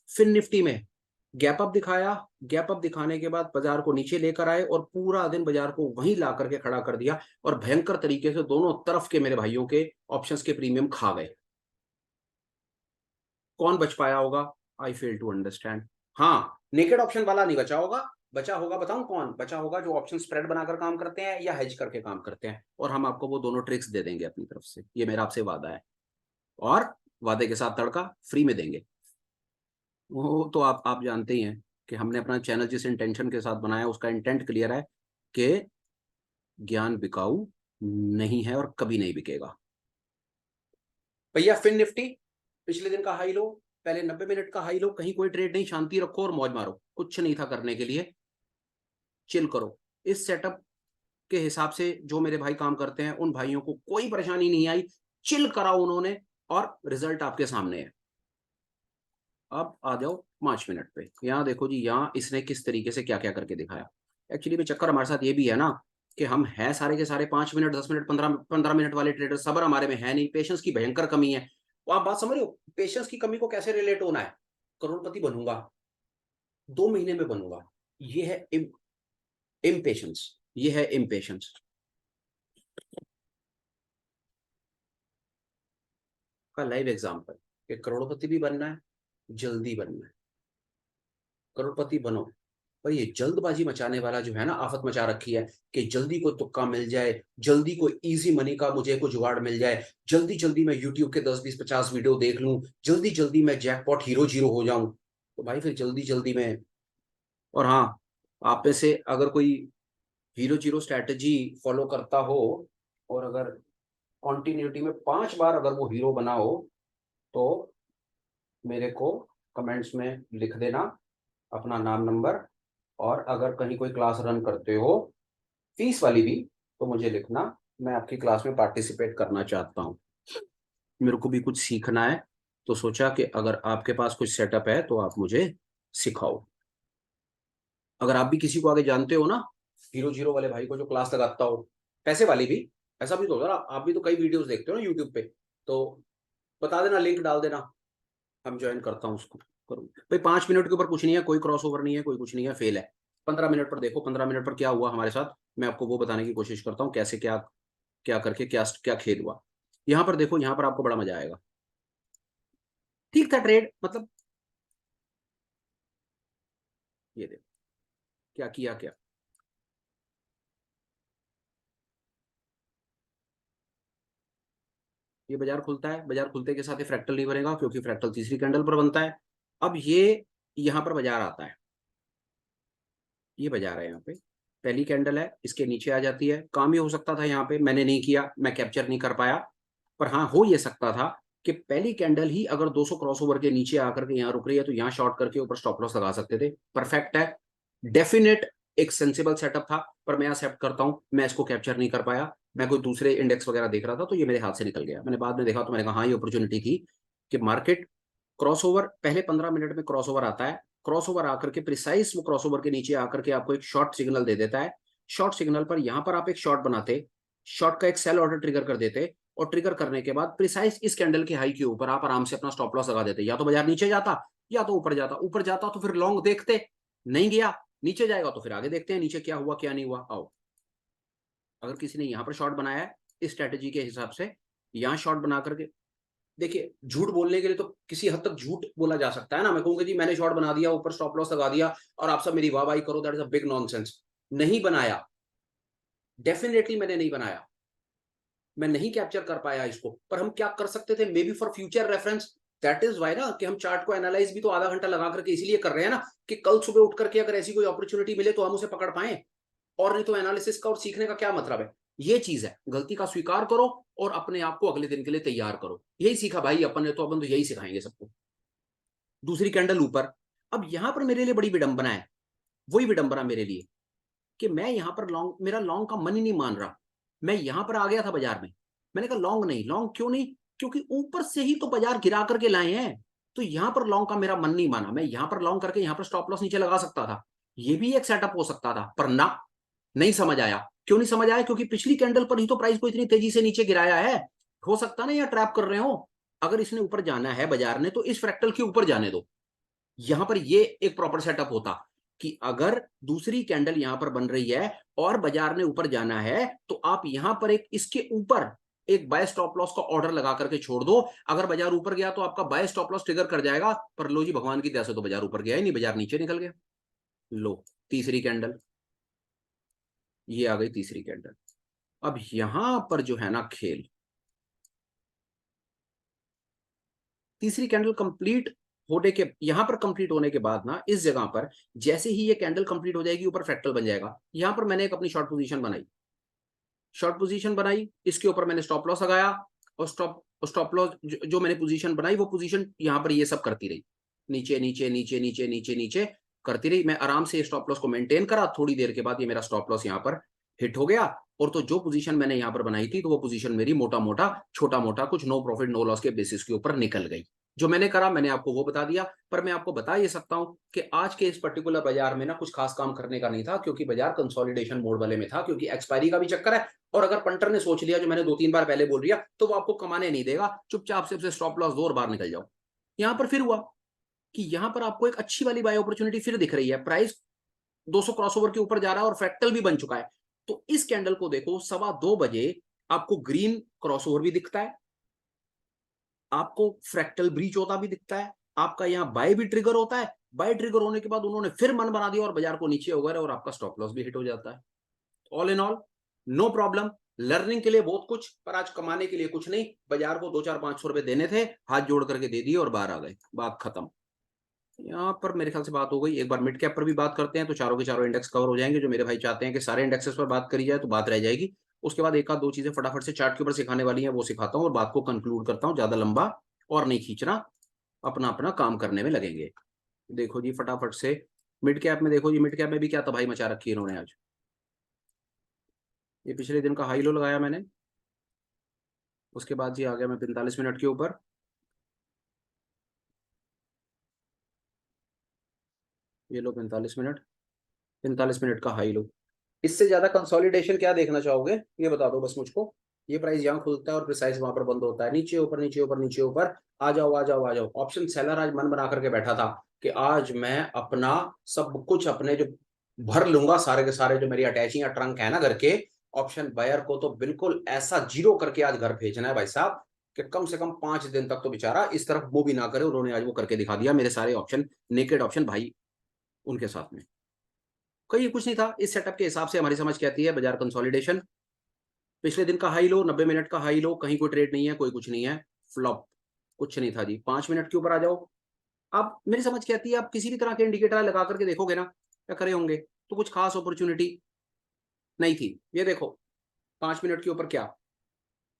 फिर निफ्टी में गैप अप दिखाया, गैप अप दिखाने के बाद बाजार को नीचे लेकर आए और पूरा दिन बाजार को वहीं ला करके खड़ा कर दिया, और भयंकर तरीके से दोनों तरफ के मेरे भाइयों के ऑप्शंस के प्रीमियम खा गए। कौन बच पाया होगा? आई फेल टू अंडरस्टैंड। हाँ, नेकेड ऑप्शन वाला नहीं बचा होगा। बचा होगा, बताऊं कौन बचा होगा? जो ऑप्शन स्प्रेड बनाकर काम करते हैं या हेज करके काम करते हैं, और हम आपको वो दोनों ट्रिक्स दे देंगे अपनी तरफ से, ये मेरा आपसे वादा है। और वादे के साथ तड़का फ्री में देंगे। वो तो आप जानते ही हैं कि हमने अपना चैनल जिस इंटेंशन के साथ बनाया उसका इंटेंट क्लियर है कि ज्ञान बिकाऊ नहीं है और कभी नहीं बिकेगा। भैया फिन निफ्टी पिछले दिन का हाई लो, पहले 90 मिनट का हाई लो, कहीं कोई ट्रेड नहीं, शांति रखो और मौज मारो, कुछ नहीं था करने के लिए, चिल करो। इस सेटअप के हिसाब से जो मेरे भाई काम करते हैं उन भाइयों को कोई परेशानी नहीं आई, चिल करा उन्होंने और रिजल्ट आपके सामने है। अब आ जाओ 5 मिनट पे, यहाँ देखो जी, यहाँ इसने किस तरीके से क्या क्या करके दिखाया। एक्चुअली में चक्कर हमारे साथ ये भी है ना कि हम हैं सारे के सारे 5 मिनट 10 मिनट 15 मिनट वाले ट्रेडर, सबर हमारे में है नहीं, पेशेंस की भयंकर कमी है। वो आप बात समझ रहे हो? पेशेंस की कमी को कैसे रिलेट होना है? करोड़पति बनूंगा 2 महीने में बनूंगा, ये है इम्पेशंस, ये है इम्पेशंस का लाइव एग्जाम्पल। कि करोड़पति भी बनना है, जल्दी बनना है, करोड़पति बनो। पर ये जल्दबाजी मचाने वाला जो है ना, आफत मचा रखी है कि जल्दी को तुक्का मिल जाए, जल्दी को इजी मनी का मुझे को जुगाड़ मिल जाए, जल्दी जल्दी मैं यूट्यूब के 10 20 50 वीडियो देख लूं, जल्दी जल्दी मैं जैकपॉट हीरो जीरो हो जाऊं। तो भाई फिर जल्दी जल्दी में, और हाँ, आप में से अगर कोई हीरो जीरो स्ट्रैटेजी फॉलो करता हो और अगर कॉन्टिन्यूटी में 5 बार अगर वो हीरो बना हो, तो मेरे को कमेंट्स में लिख देना अपना नाम नंबर। और अगर कहीं कोई क्लास रन करते हो फीस वाली भी, तो मुझे लिखना, मैं आपकी क्लास में पार्टिसिपेट करना चाहता हूँ, मेरे को भी कुछ सीखना है। तो सोचा कि अगर आपके पास कुछ सेटअप है तो आप मुझे सिखाओ। अगर आप भी किसी को आगे जानते हो ना, हीरो जीरो वाले भाई को जो क्लास लगाता हो, पैसे वाली भी, ऐसा भी तो होगा, आप भी तो कई वीडियोस देखते हो ना यूट्यूब पे, तो बता देना, लिंक डाल देना, हम ज्वाइन करता हूँ उसको, करूँ भाई। 5 मिनट के ऊपर कुछ नहीं है, कोई क्रॉस ओवर नहीं है, कोई कुछ नहीं है, फेल है। 15 मिनट पर देखो, 15 मिनट पर क्या हुआ हमारे साथ, मैं आपको वो बताने की कोशिश करता हूँ कैसे क्या क्या करके क्या क्या खेल हुआ। यहाँ पर देखो, यहाँ पर आपको बड़ा मजा आएगा। ठीक था ट्रेड, मतलब ये देखो क्या किया क्या। ये बाजार खुलता है, बाजार खुलते के साथ ही फ्रैक्टल नहीं बनेगा क्योंकि फ्रैक्टल तीसरी कैंडल पर बनता है। अब ये यहाँ पर बाजार आता है, ये बाजार है, यहाँ पे पहली कैंडल है, इसके नीचे आ जाती है। काम ये हो सकता था, यहाँ पे मैंने नहीं किया, मैं कैप्चर नहीं कर पाया, पर हाँ हो ये सकता था कि पहली कैंडल ही अगर 200 क्रॉसओवर के नीचे आकर के यहाँ रुक रही है तो यहाँ शॉर्ट करके ऊपर स्टॉप लॉस लगा सकते थे। परफेक्ट है, डेफिनेट, एक सेंसिबल सेटअप था, पर मैं एक्सेप्ट करता हूँ मैं इसको कैप्चर नहीं कर पाया। मैं कोई दूसरे इंडेक्स वगैरह देख रहा था तो ये मेरे हाथ से निकल गया। मैंने बाद में देखा तो मैंने कहा हाँ ये अपॉर्चुनिटी थी कि मार्केट क्रॉसओवर, पहले 15 मिनट में क्रॉसओवर आता है, क्रॉसओवर आकर के प्रिसाइज वो क्रॉसओवर के नीचे आकर के आपको एक शॉर्ट सिग्नल दे देता है। शॉर्ट सिग्नल पर यहाँ पर आप एक शॉर्ट बनाते, शॉर्ट का एक सेल ऑर्डर ट्रिगर कर देते, और ट्रिगर करने के बाद प्रिसाइज इस कैंडल के हाई के ऊपर आप आराम से अपना स्टॉप लॉस लगा देते। या तो बाजार नीचे जाता या तो ऊपर जाता, ऊपर जाता तो फिर लॉन्ग देखते, नहीं गया, नीचे जाएगा तो फिर आगे देखते हैं नीचे क्या हुआ क्या नहीं हुआ। आओ, अगर किसी ने यहाँ पर शॉर्ट बनाया है इस स्ट्रेटेजी के हिसाब से, यहाँ शॉर्ट बना करके देखिए, झूठ बोलने के लिए तो किसी हद तक झूठ बोला जा सकता है ना। मैं कहूंगा जी मैंने शॉर्ट बना दिया, ऊपर स्टॉप लॉस लगा दिया और आप सब मेरी वाहवाही करो, that is a big nonsense. नहीं बनाया, डेफिनेटली मैंने नहीं बनाया, मैं नहीं कैप्चर कर पाया इसको, पर हम क्या कर सकते थे, maybe for future reference. That is why ना कि हम चार्ट को एनालाइज भी तो आधा घंटा लगा करके इसीलिए कर रहे हैं ना, कि कल सुबह उठ करके अगर ऐसी कोई अपॉर्चुनिटी मिले तो हम उसे पकड़ पाए। और नहीं तो एनालिसिस का और सीखने का क्या मतलब है? ये चीज है, गलती का स्वीकार करो और अपने आप को अगले दिन के लिए तैयार करो। यही सीखा भाई अपन ने, तो अपन तो यही सिखाएंगे सबको। दूसरी कैंडल ऊपर, अब यहां पर मेरे लिए बड़ी विडंबना है, वही विडंबना मेरे लिए कि मैं यहां पर लॉन्ग, मेरा लॉन्ग का मन ही नहीं मान रहा। मैं यहां पर आ गया था बाजार में, मैंने कहा लॉन्ग नहीं, लॉन्ग क्यों नहीं, क्योंकि ऊपर से ही तो बाजार गिरा करके लाए हैं, तो यहां पर लॉन्ग का मेरा मन नहीं माना। मैं यहां पर लॉन्ग करके यहां पर स्टॉप लॉस नीचे लगा सकता था, ये भी एक सेटअप हो सकता था, पर ना, नहीं समझ आया। क्यों नहीं समझ आया? क्योंकि पिछली कैंडल पर ही तो प्राइस को इतनी तेजी से नीचे गिराया है। हो सकता ना, या ट्रैप कर रहे हो, अगर इसने ऊपर जाना है बाजार ने तो इस फ्रैक्टल के ऊपर जाने दो। यहां पर ये एक प्रॉपर सेटअप होता कि अगर दूसरी कैंडल यहां पर बन रही है और बाजार ने ऊपर जाना है तो आप यहां पर एक इसके ऊपर एक बाय स्टॉप लॉस का ऑर्डर लगा करके छोड़ दो। अगर बाजार ऊपर गया तो आपका बाय स्टॉप लॉस ट्रिगर कर जाएगा, पर लो जी भगवान की दया से तो बाजार ऊपर गया ही नहीं, बाजार नीचे निकल गया। लो तीसरी कैंडल, ये आ गई तीसरी कैंडल। अब यहां पर जो है ना खेल, तीसरी कैंडल कंप्लीट होने के, यहां पर कंप्लीट होने के बाद ना इस जगह पर जैसे ही ये कैंडल कंप्लीट हो जाएगी ऊपर फ्रैक्टल बन जाएगा। यहां पर मैंने एक अपनी शॉर्ट पोजीशन बनाई, शॉर्ट पोजीशन बनाई, इसके ऊपर मैंने स्टॉप लॉस लगाया, और स्टॉप लॉस जो मैंने पोजीशन बनाई वो पोजीशन यहां पर ये सब करती रही, नीचे नीचे नीचे नीचे नीचे नीचे करती रही। मैं आराम से स्टॉप लॉस को मेंटेन करा, थोड़ी देर के बाद ये मेरा स्टॉप लॉस यहाँ पर हिट हो गया। और तो जो पोजीशन मैंने यहाँ पर बनाई थी तो वो पोजीशन मेरी मोटा मोटा छोटा मोटा कुछ नो प्रॉफिट नो लॉस के बेसिस के ऊपर निकल गई। जो मैंने करा मैंने आपको वो बता दिया, पर मैं आपको बता ये सकता हूं कि आज के इस पर्टिकुलर बाजार में ना कुछ खास काम करने का नहीं था, क्योंकि बाजार कंसोलिडेशन मोड वाले में था, क्योंकि एक्सपायरी का भी चक्कर है। और अगर पंटर ने सोच लिया, जो मैंने 2-3 बार पहले बोल दिया, तो वो आपको कमाने नहीं देगा, चुपचाप से स्टॉप लॉस दो और बाहर निकल जाओ। यहां पर फिर हुआ कि यहां पर आपको एक अच्छी वाली बाय अपॉर्चुनिटी फिर दिख रही है, प्राइस 200 क्रॉसओवर के ऊपर जा रहा है और फ्रैक्टल भी बन चुका है। तो इस कैंडल को देखो, 2:15 आपको ग्रीन क्रॉसओवर भी दिखता है, आपको फ्रैक्टल ब्रीच होता भी दिखता है, आपका यहाँ बाय भी ट्रिगर होता है। बाय ट्रिगर होने के बाद उन्होंने फिर मन बना दिया और बाजार को नीचे हो गए और आपका स्टॉप लॉस भी हिट हो जाता है। All in all know problem, learning के लिए बहुत कुछ, पर आज कमाने के लिए कुछ नहीं। बाजार को 200-400-500 रुपए देने थे, हाथ जोड़ करके दे दिए और बाहर आ गए, बात खत्म। यहाँ पर मेरे ख्याल से बात हो गई। एक बार मिड कैप पर भी बात करते हैं तो चारों के चारों इंडेक्स कवर हो जाएंगे। जो मेरे भाई चाहते हैं कि सारे इंडेक्सेस पर बात करी जाए तो बात रह जाएगी। उसके बाद एक आध दो चीजें फटाफट से चार्ट के ऊपर सिखाने वाली हैं, वो सिखाता हूँ और बात को कंक्लूड करता हूँ, ज्यादा लंबा और नहीं खींचना, अपना अपना काम करने में लगेंगे। देखो जी फटाफट से मिड कैप में, देखो जी मिड कैप में भी क्या तबाही मचा रखी है इन्होंने आज। ये पिछले दिन का हाई लो लगाया मैंने, उसके बाद जी आ गया मैं 45 मिनट के ऊपर। ये लो 45 मिनट, 45 मिनट का हाई लो। इससे ज्यादा कंसोलिडेशन क्या देखना चाहोगे ये बता दो बस मुझको। ये प्राइस यहाँ खुलता है और प्रिसाइज वहां पर बंद होता है, नीचे ऊपर नीचे ऊपर नीचे ऊपर। आ जाओ आ जाओ आ जाओ। ऑप्शन सेलर आज मन बना करके बैठा था कि आज मैं अपना सब कुछ अपने जो भर लूंगा, सारे के सारे जो मेरी अटैचिंग या ट्रंक है ना घर के, ऑप्शन बायर को तो बिल्कुल ऐसा जीरो करके आज घर भेजना है भाई साहब, कि कम से कम 5 दिन तक तो बेचारा इस तरफ वो भी ना करे। उन्होंने आज वो करके दिखा दिया, मेरे सारे ऑप्शन नेकेड ऑप्शन भाई उनके साथ में। कोई कुछ नहीं था इस सेटअप के हिसाब से। हमारी समझ कहती है बाजार कंसोलिडेशन, पिछले दिन का हाई लो, 90 मिनट का हाई लो, कहीं कोई ट्रेड नहीं है, कोई कुछ नहीं है, फ्लॉप, कुछ नहीं था जी। 5 मिनट के ऊपर आ जाओ। आप मेरी समझ कहती है आप किसी भी तरह के इंडिकेटर लगा करके देखोगे ना, क्या करे होंगे, तो कुछ खास अपॉर्चुनिटी नहीं थी। ये देखो 5 मिनट के ऊपर क्या,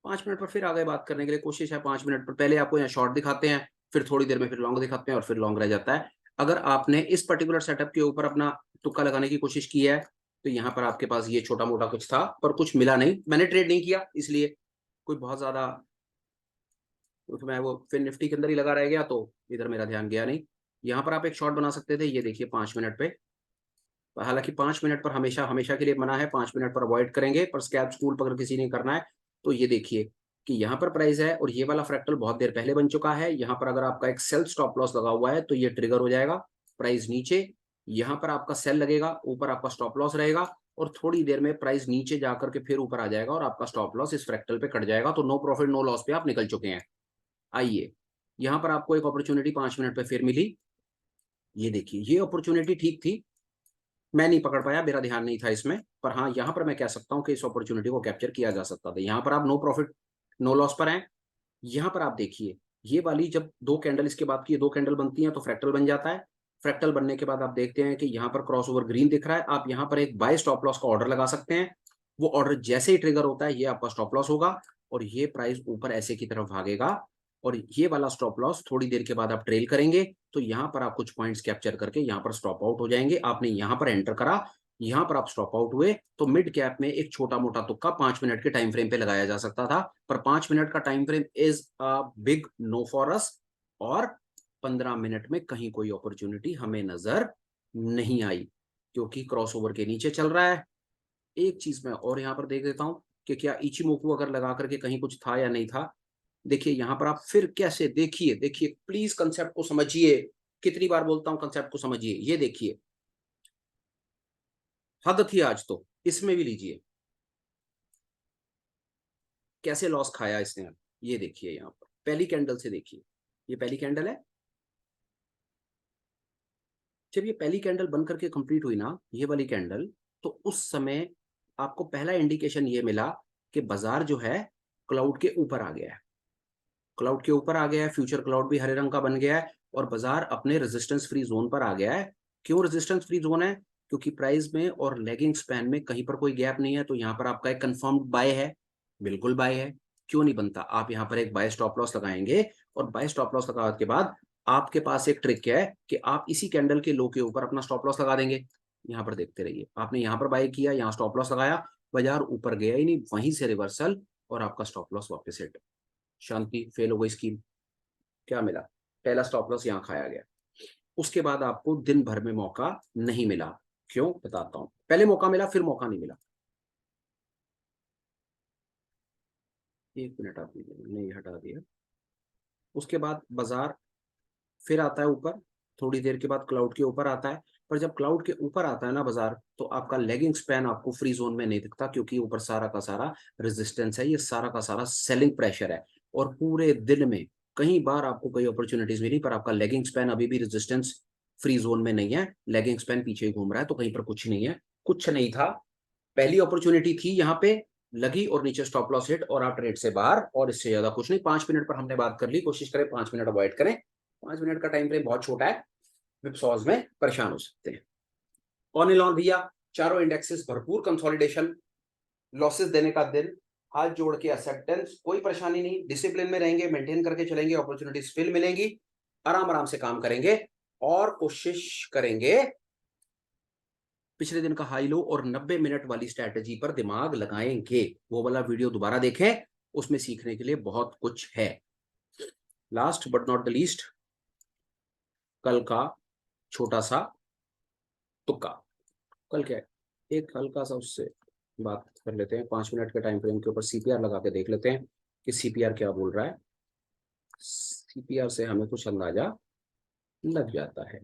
5 मिनट पर फिर आ गए बात करने के लिए। कोशिश है 5 मिनट पर, पहले आपको यहाँ शॉर्ट दिखाते हैं, फिर थोड़ी देर में फिर लॉन्ग दिखाते हैं और फिर लॉन्ग रह जाता है। अगर आपने इस पर्टिकुलर सेटअप के ऊपर अपना तुक्का लगाने की कोशिश की है तो यहाँ पर आपके पास ये छोटा मोटा कुछ था, पर कुछ मिला नहीं। मैंने ट्रेड नहीं किया इसलिए कोई बहुत ज्यादा, क्योंकि मैं वो फिर निफ्टी के अंदर ही लगा रह गया तो इधर मेरा ध्यान गया नहीं। यहाँ पर आप एक शॉर्ट बना सकते थे, ये देखिए 5 मिनट पे। हालांकि 5 मिनट पर हमेशा हमेशा के लिए मना है, 5 मिनट पर अवॉइड करेंगे, पर स्कैल्प स्कूल पर अगर किसी ने करना है तो ये देखिए कि यहाँ पर प्राइस है और ये वाला फ्रैक्टल बहुत देर पहले बन चुका है। यहाँ पर अगर आपका एक सेल्फ स्टॉप लॉस लगा हुआ है तो ये ट्रिगर हो जाएगा, प्राइस नीचे, यहाँ पर आपका सेल लगेगा, ऊपर आपका स्टॉप लॉस रहेगा, और थोड़ी देर में प्राइस नीचे जाकर के फिर ऊपर आ जाएगा और आपका स्टॉप लॉस इस फ्रैक्टल पे कट जाएगा। तो नो प्रॉफिट नो लॉस पे आप निकल चुके हैं। आइए यहाँ पर आपको एक अपॉर्चुनिटी 5 मिनट पे फिर मिली। ये देखिए ये अपॉर्चुनिटी ठीक थी, मैं नहीं पकड़ पाया, मेरा ध्यान नहीं था इसमें, पर हाँ यहाँ पर मैं कह सकता हूँ कि इस अपॉर्चुनिटी को कैप्चर किया जा सकता था। यहाँ पर आप नो प्रॉफिट नो लॉस पर हैं। यहाँ पर आप देखिए ये वाली जब दो कैंडल इसके बाद की दो कैंडल बनती हैं तो फ्रैक्टल बन जाता है। फ्रैक्टल बनने के बाद आप देखते हैं कि यहाँ पर क्रॉसओवर ग्रीन दिख रहा है, आप यहाँ पर एक बाय स्टॉप लॉस का ऑर्डर लगा सकते हैं। वो ऑर्डर जैसे ही ट्रिगर होता है ये आपका स्टॉप लॉस होगा और ये प्राइस ऊपर ऐसे की तरफ भागेगा, और ये वाला स्टॉप लॉस थोड़ी देर के बाद आप ट्रेल करेंगे तो यहाँ पर आप कुछ पॉइंट्स कैप्चर करके यहाँ पर स्टॉप आउट हो जाएंगे। आपने यहाँ पर एंटर करा, यहाँ पर आप स्टॉप आउट हुए, तो मिड कैप में एक छोटा मोटा तुक्का 5 मिनट के टाइम फ्रेम पे लगाया जा सकता था, पर 5 मिनट का time frame is a big no for us. और 15 मिनट में कहीं कोई अपॉर्चुनिटी हमें नजर नहीं आई, क्योंकि क्रॉसओवर के नीचे चल रहा है। एक चीज मैं और यहाँ पर देख देता हूँ कि क्या इचिमोकू अगर लगा करके कहीं कुछ था या नहीं था। देखिए यहाँ पर आप फिर कैसे, देखिए देखिए प्लीज कंसेप्ट को समझिए, कितनी बार बोलता हूँ कंसेप्ट को समझिए। ये देखिए हद थी आज तो, इसमें भी लीजिए कैसे लॉस खाया इसने। ये देखिए यहाँ पर पहली कैंडल से देखिए, ये पहली कैंडल है। जब ये पहली कैंडल बन करके कंप्लीट हुई ना, ये वाली कैंडल, तो उस समय आपको पहला इंडिकेशन ये मिला कि बाजार जो है क्लाउड के ऊपर आ गया है। क्लाउड के ऊपर आ गया है, फ्यूचर क्लाउड भी हरे रंग का बन गया है और बाजार अपने रेजिस्टेंस फ्री जोन पर आ गया है। क्यों रेजिस्टेंस फ्री जोन है? क्योंकि प्राइस में और लेगिंग स्पैन में कहीं पर कोई गैप नहीं है, तो यहाँ पर आपका एक कंफर्म्ड बाय है, बिल्कुल बाय है। क्यों नहीं बनता? आप यहाँ पर एक बाय स्टॉप लॉस लगाएंगे और बाय स्टॉप लॉस लगाने के बाद आपके पास एक ट्रिक है कि आप इसी कैंडल के लो के ऊपर अपना स्टॉप लॉस लगा देंगे। यहाँ पर देखते रहिए, आपने यहाँ पर बाय किया, यहाँ स्टॉप लॉस लगाया, बाजार ऊपर गया ही नहीं, वहीं से रिवर्सल और आपका स्टॉप लॉस वापस हिट। शांति, फेल हो गई स्कीम। क्या मिला? पहला स्टॉप लॉस यहाँ खाया गया। उसके बाद आपको दिन भर में मौका नहीं मिला। क्यों? बताता हूं। पहले मौका मिला, फिर मौका नहीं मिला। एक मिनट, आप नहीं हटा दिया। उसके बाद बाजार फिर आता है ऊपर, थोड़ी देर के बाद क्लाउड के ऊपर आता है। पर जब क्लाउड के ऊपर आता है ना बाजार, तो आपका लेगिंग स्पैन आपको फ्री जोन में नहीं दिखता, क्योंकि ऊपर सारा का सारा रेजिस्टेंस है, ये सारा का सारा सेलिंग प्रेशर है। और पूरे दिन में कई बार आपको कई अपॉर्चुनिटीज मिली, पर आपका लेगिंग स्पैन अभी भी रेजिस्टेंस फ्री जोन में नहीं है, लेगिंग स्पैन पीछे ही घूम रहा है, तो कहीं पर कुछ नहीं है, कुछ नहीं था। पहली अपॉर्चुनिटी थी, यहाँ पे लगी और नीचे स्टॉप लॉस हिट और आप ट्रेड से बाहर, और इससे ज्यादा कुछ नहीं। 5 मिनट पर हमने बात कर ली, कोशिश करें 5 मिनट अवॉइड करें। 5 मिनट का टाइम फ्रेम बहुत छोटा है, विप्सॉज में परेशान हो सकते हैं। ऑन एंड ऑन भैया, चारों इंडेक्सेस भरपूर कंसोलिडेशन, लॉसेस देने का दिन, हाथ जोड़ के एक्सेप्टेंस, कोई परेशानी नहीं, डिसिप्लिन में रहेंगे, मेंटेन करके चलेंगे, अपॉर्चुनिटीज फिल मिलेंगी, आराम आराम से काम करेंगे और कोशिश करेंगे पिछले दिन का हाई लो और 90 मिनट वाली स्ट्रैटेजी पर दिमाग लगाएंगे। वो वाला वीडियो दोबारा देखें, उसमें सीखने के लिए बहुत कुछ है। Last but not the least, कल का छोटा सा तुक्का। कल क्या है, एक हल्का सा उससे बात कर लेते हैं। 5 मिनट के टाइम फ्रेम के ऊपर सीपीआर लगा के देख लेते हैं कि सीपीआर क्या बोल रहा है। सीपीआर से हमें कुछ अंदाजा लग जाता है।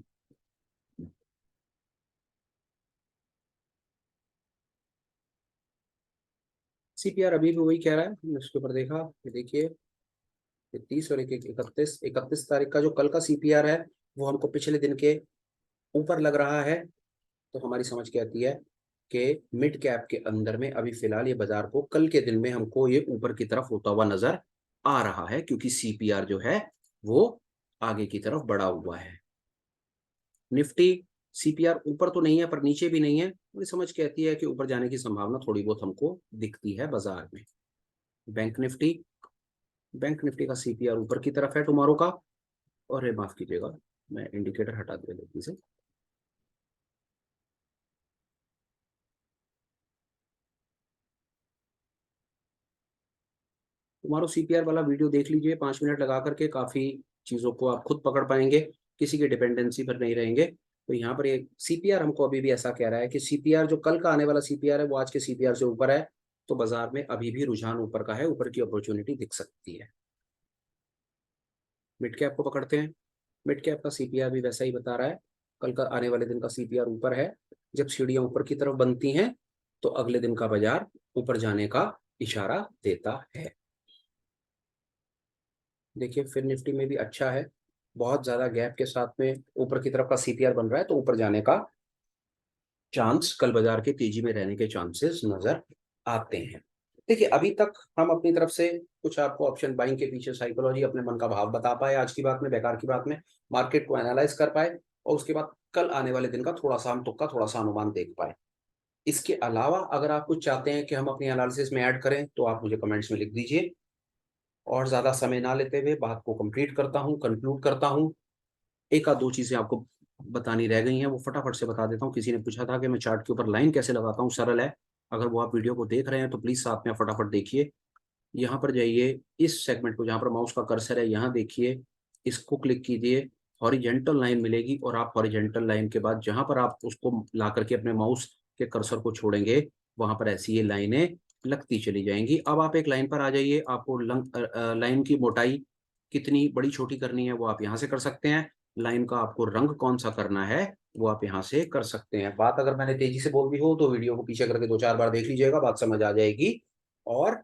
सीपीआर अभी भी वही कह रहा है, उसके ऊपर देखा, देखिए 30 और 31 तारीख का जो कल का सीपीआर है, वो हमको पिछले दिन के ऊपर लग रहा है। तो हमारी समझ कहती है कि मिड कैप के अंदर में अभी फिलहाल ये बाजार को कल के दिन में हमको ये ऊपर की तरफ होता हुआ नजर आ रहा है, क्योंकि सीपीआर जो है वो आगे की तरफ बढ़ा हुआ है। निफ्टी सीपीआर ऊपर तो नहीं है पर नीचे भी नहीं है, मुझे समझ कहती है कि ऊपर जाने की संभावना थोड़ी बहुत हमको दिखती है बाजार में। बैंक निफ्टी, बैंक निफ्टी का सीपीआर ऊपर की तरफ है टुमारो का। और माफ कीजिएगा, मैं इंडिकेटर हटा दिया गलती से। तुम्हारा सीपीआर वाला वीडियो देख लीजिए, 5 मिनट लगा करके काफी चीजों को आप खुद पकड़ पाएंगे, किसी की डिपेंडेंसी पर नहीं रहेंगे। तो यहाँ पर ये सीपीआर हमको अभी भी ऐसा कह रहा है कि सीपीआर जो कल का आने वाला सीपीआर है वो आज के सीपीआर से ऊपर है, तो बाजार में अभी भी रुझान ऊपर का है, ऊपर की अपॉर्चुनिटी दिख सकती है। मिड कैप को पकड़ते हैं। मिड कैप का सीपीआर भी वैसा ही बता रहा है, कल का आने वाले दिन का सीपीआर ऊपर है। जब सीढ़ियां ऊपर की तरफ बनती हैं तो अगले दिन का बाजार ऊपर जाने का इशारा देता है। देखिए फिर निफ्टी में भी अच्छा है, बहुत ज्यादा गैप के साथ में ऊपर की तरफ का सीपीआर बन रहा है, तो ऊपर जाने का चांस, कल बाजार के तेजी में रहने के चांसेस नजर आते हैं। देखिए अभी तक हम अपनी तरफ से कुछ आपको ऑप्शन बाइंग के पीछे साइकोलॉजी, अपने मन का भाव बता पाए, आज की बात में, बेकार की बात में मार्केट को एनालाइज कर पाए, और उसके बाद कल आने वाले दिन का थोड़ा सा हम तुक्का, थोड़ा सा अनुमान देख पाए। इसके अलावा अगर आप कुछ चाहते हैं कि हम अपनी एनालिसिस में ऐड करें तो आप मुझे कमेंट्स में लिख दीजिए। और ज्यादा समय ना लेते हुए बात को कंप्लीट करता हूँ, कंक्लूड करता हूँ। एक आध दो चीजें आपको बतानी रह गई हैं, वो फटाफट से बता देता हूँ। किसी ने पूछा था कि मैं चार्ट के ऊपर लाइन कैसे लगाता हूँ, सरल है। अगर वो आप वीडियो को देख रहे हैं तो प्लीज साथ में फटाफट देखिए। यहाँ पर जाइए, इस सेगमेंट को जहाँ पर माउस का कर्सर है यहाँ देखिए, इसको क्लिक कीजिए, हॉरिजेंटल लाइन मिलेगी, और आप हॉरिजेंटल लाइन के बाद जहाँ पर आप उसको ला करके अपने माउस के कर्सर को छोड़ेंगे, वहां पर ऐसी ये लाइनें लगती चली जाएंगी। अब आप एक लाइन पर आ जाइए, आपको लाइन की मोटाई कितनी बड़ी छोटी करनी है वो आप यहाँ से कर सकते हैं। लाइन का आपको रंग कौन सा करना है वो आप यहाँ से कर सकते हैं। बात अगर मैंने तेजी से बोल दी हो तो वीडियो को पीछे करके 2-4 बार देख लीजिएगा, बात समझ आ जाएगी। और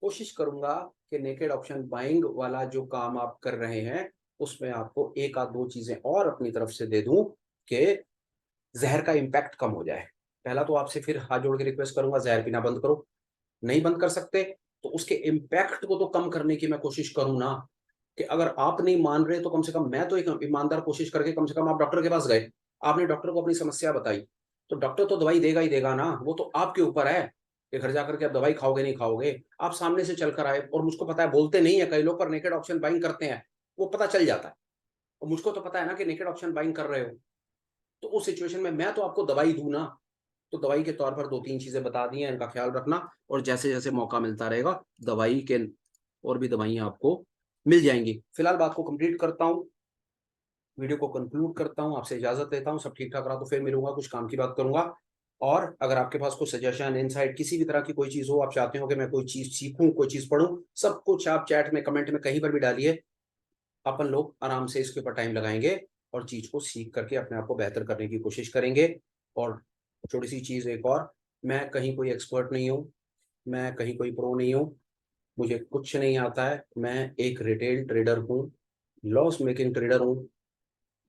कोशिश करूंगा कि नेकेड ऑप्शन बाइंग वाला जो काम आप कर रहे हैं उसमें आपको एक आध दो चीजें और अपनी तरफ से दे दूं कि जहर का इम्पैक्ट कम हो जाए। पहला तो आपसे फिर हाथ जोड़ के रिक्वेस्ट करूंगा, जहर पीना बंद करो। नहीं बंद कर सकते तो उसके इम्पैक्ट को तो कम करने की मैं कोशिश करूं ना, कि अगर आप नहीं मान रहे तो कम से कम मैं तो एक ईमानदार कोशिश करके, कम से कम आप डॉक्टर के पास गए, आपने डॉक्टर को अपनी समस्या बताई, तो डॉक्टर तो दवाई देगा ही देगा ना। वो तो आपके ऊपर है कि घर जाकर के आप दवाई खाओगे नहीं खाओगे। आप सामने से चलकर आए, और मुझको पता है बोलते नहीं है कई लोग, पर नेकेड ऑप्शन बाइंग करते हैं, वो पता चल जाता है। और मुझको तो पता है ना कि नेकेड ऑप्शन बाइंग कर रहे हो। तो उस सिचुएशन में मैं तो आपको दवाई दूं ना, तो दवाई के तौर पर दो तीन चीजें बता दी हैं, इनका ख्याल रखना। और जैसे जैसे मौका मिलता रहेगा दवाई के और भी दवाइयां आपको मिल जाएंगी। फिलहाल बात को कंप्लीट करता हूँ, वीडियो को कंक्लूड करता हूँ, आपसे इजाजत लेता हूँ। सब ठीक ठाक रहा तो फिर मिलूंगा, कुछ काम की बात करूंगा। और अगर आपके पास कोई सजेशन, इनसाइट, किसी भी तरह की कोई चीज हो, आप चाहते हो कि मैं कोई चीज सीखूं, कोई चीज पढ़ूं, सब कुछ आप चैट में, कमेंट में, कहीं पर भी डालिए। अपन लोग आराम से इसके ऊपर टाइम लगाएंगे और चीज को सीख करके अपने आप को बेहतर करने की कोशिश करेंगे। और छोटी सी चीज एक और, मैं कहीं कोई एक्सपर्ट नहीं हूँ, मैं कहीं कोई प्रो नहीं हूँ, मुझे कुछ नहीं आता है। मैं एक रिटेल ट्रेडर हूँ, लॉस मेकिंग ट्रेडर हूँ।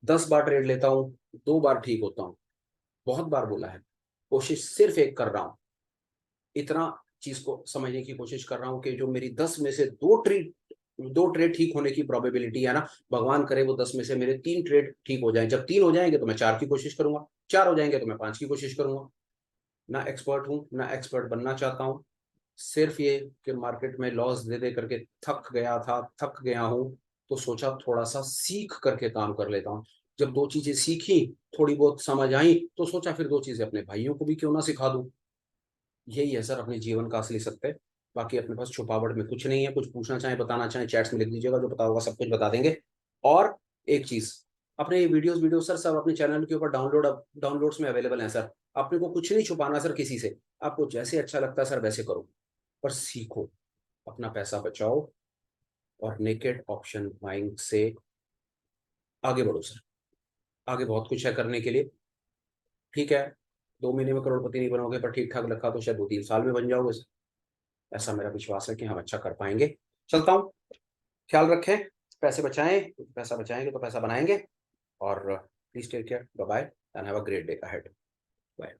10 बार ट्रेड लेता हूँ, 2 बार ठीक होता हूँ। बहुत बार बोला है, कोशिश सिर्फ एक कर रहा हूँ। इतना चीज को समझने की कोशिश कर रहा हूँ कि जो मेरी 10 में से 2 ट्रेड ठीक होने की प्रोबेबिलिटी है ना, भगवान करे वो 10 में से मेरे 3 ट्रेड ठीक हो जाएं। जब 3 हो जाएंगे तो मैं 4 की कोशिश करूंगा, 4 हो जाएंगे तो मैं 5 की कोशिश करूंगा। ना एक्सपर्ट हूँ, ना एक्सपर्ट बनना चाहता हूँ। सिर्फ ये कि मार्केट में लॉस दे दे करके थक गया था, थक गया हूँ, तो सोचा थोड़ा सा सीख करके काम कर लेता हूँ। जब 2 चीजें सीखी, थोड़ी बहुत समझ आई, तो सोचा फिर 2 चीजें अपने भाइयों को भी क्यों ना सिखा दूं। यही है सर अपने जीवन का असली सत्य। बाकी अपने पास छुपावट में कुछ नहीं है। कुछ पूछना चाहें, बताना चाहें, चैट्स में लिख दीजिएगा, जो पता होगा सब कुछ बता देंगे। और एक चीज, अपने ये वीडियो सर सब अपने चैनल के ऊपर डाउनलोड्स में अवेलेबल हैं सर। अपने को कुछ नहीं छुपाना सर किसी से। आपको जैसे अच्छा लगता है सर वैसे करो, पर सीखो, अपना पैसा बचाओ, और नेकेड ऑप्शन बाइंग से आगे बढ़ो सर। आगे बहुत कुछ है करने के लिए। ठीक है, 2 महीने में करोड़पति नहीं बनोगे, पर ठीक ठाक रखा तो शायद 2-3 साल में बन जाओगे सर। ऐसा मेरा विश्वास है कि हम अच्छा कर पाएंगे। चलता हूँ, ख्याल रखें, पैसे बचाएं, पैसा बचाएंगे तो पैसा बनाएंगे। और please take care, bye bye, and have a great day ahead. Bye.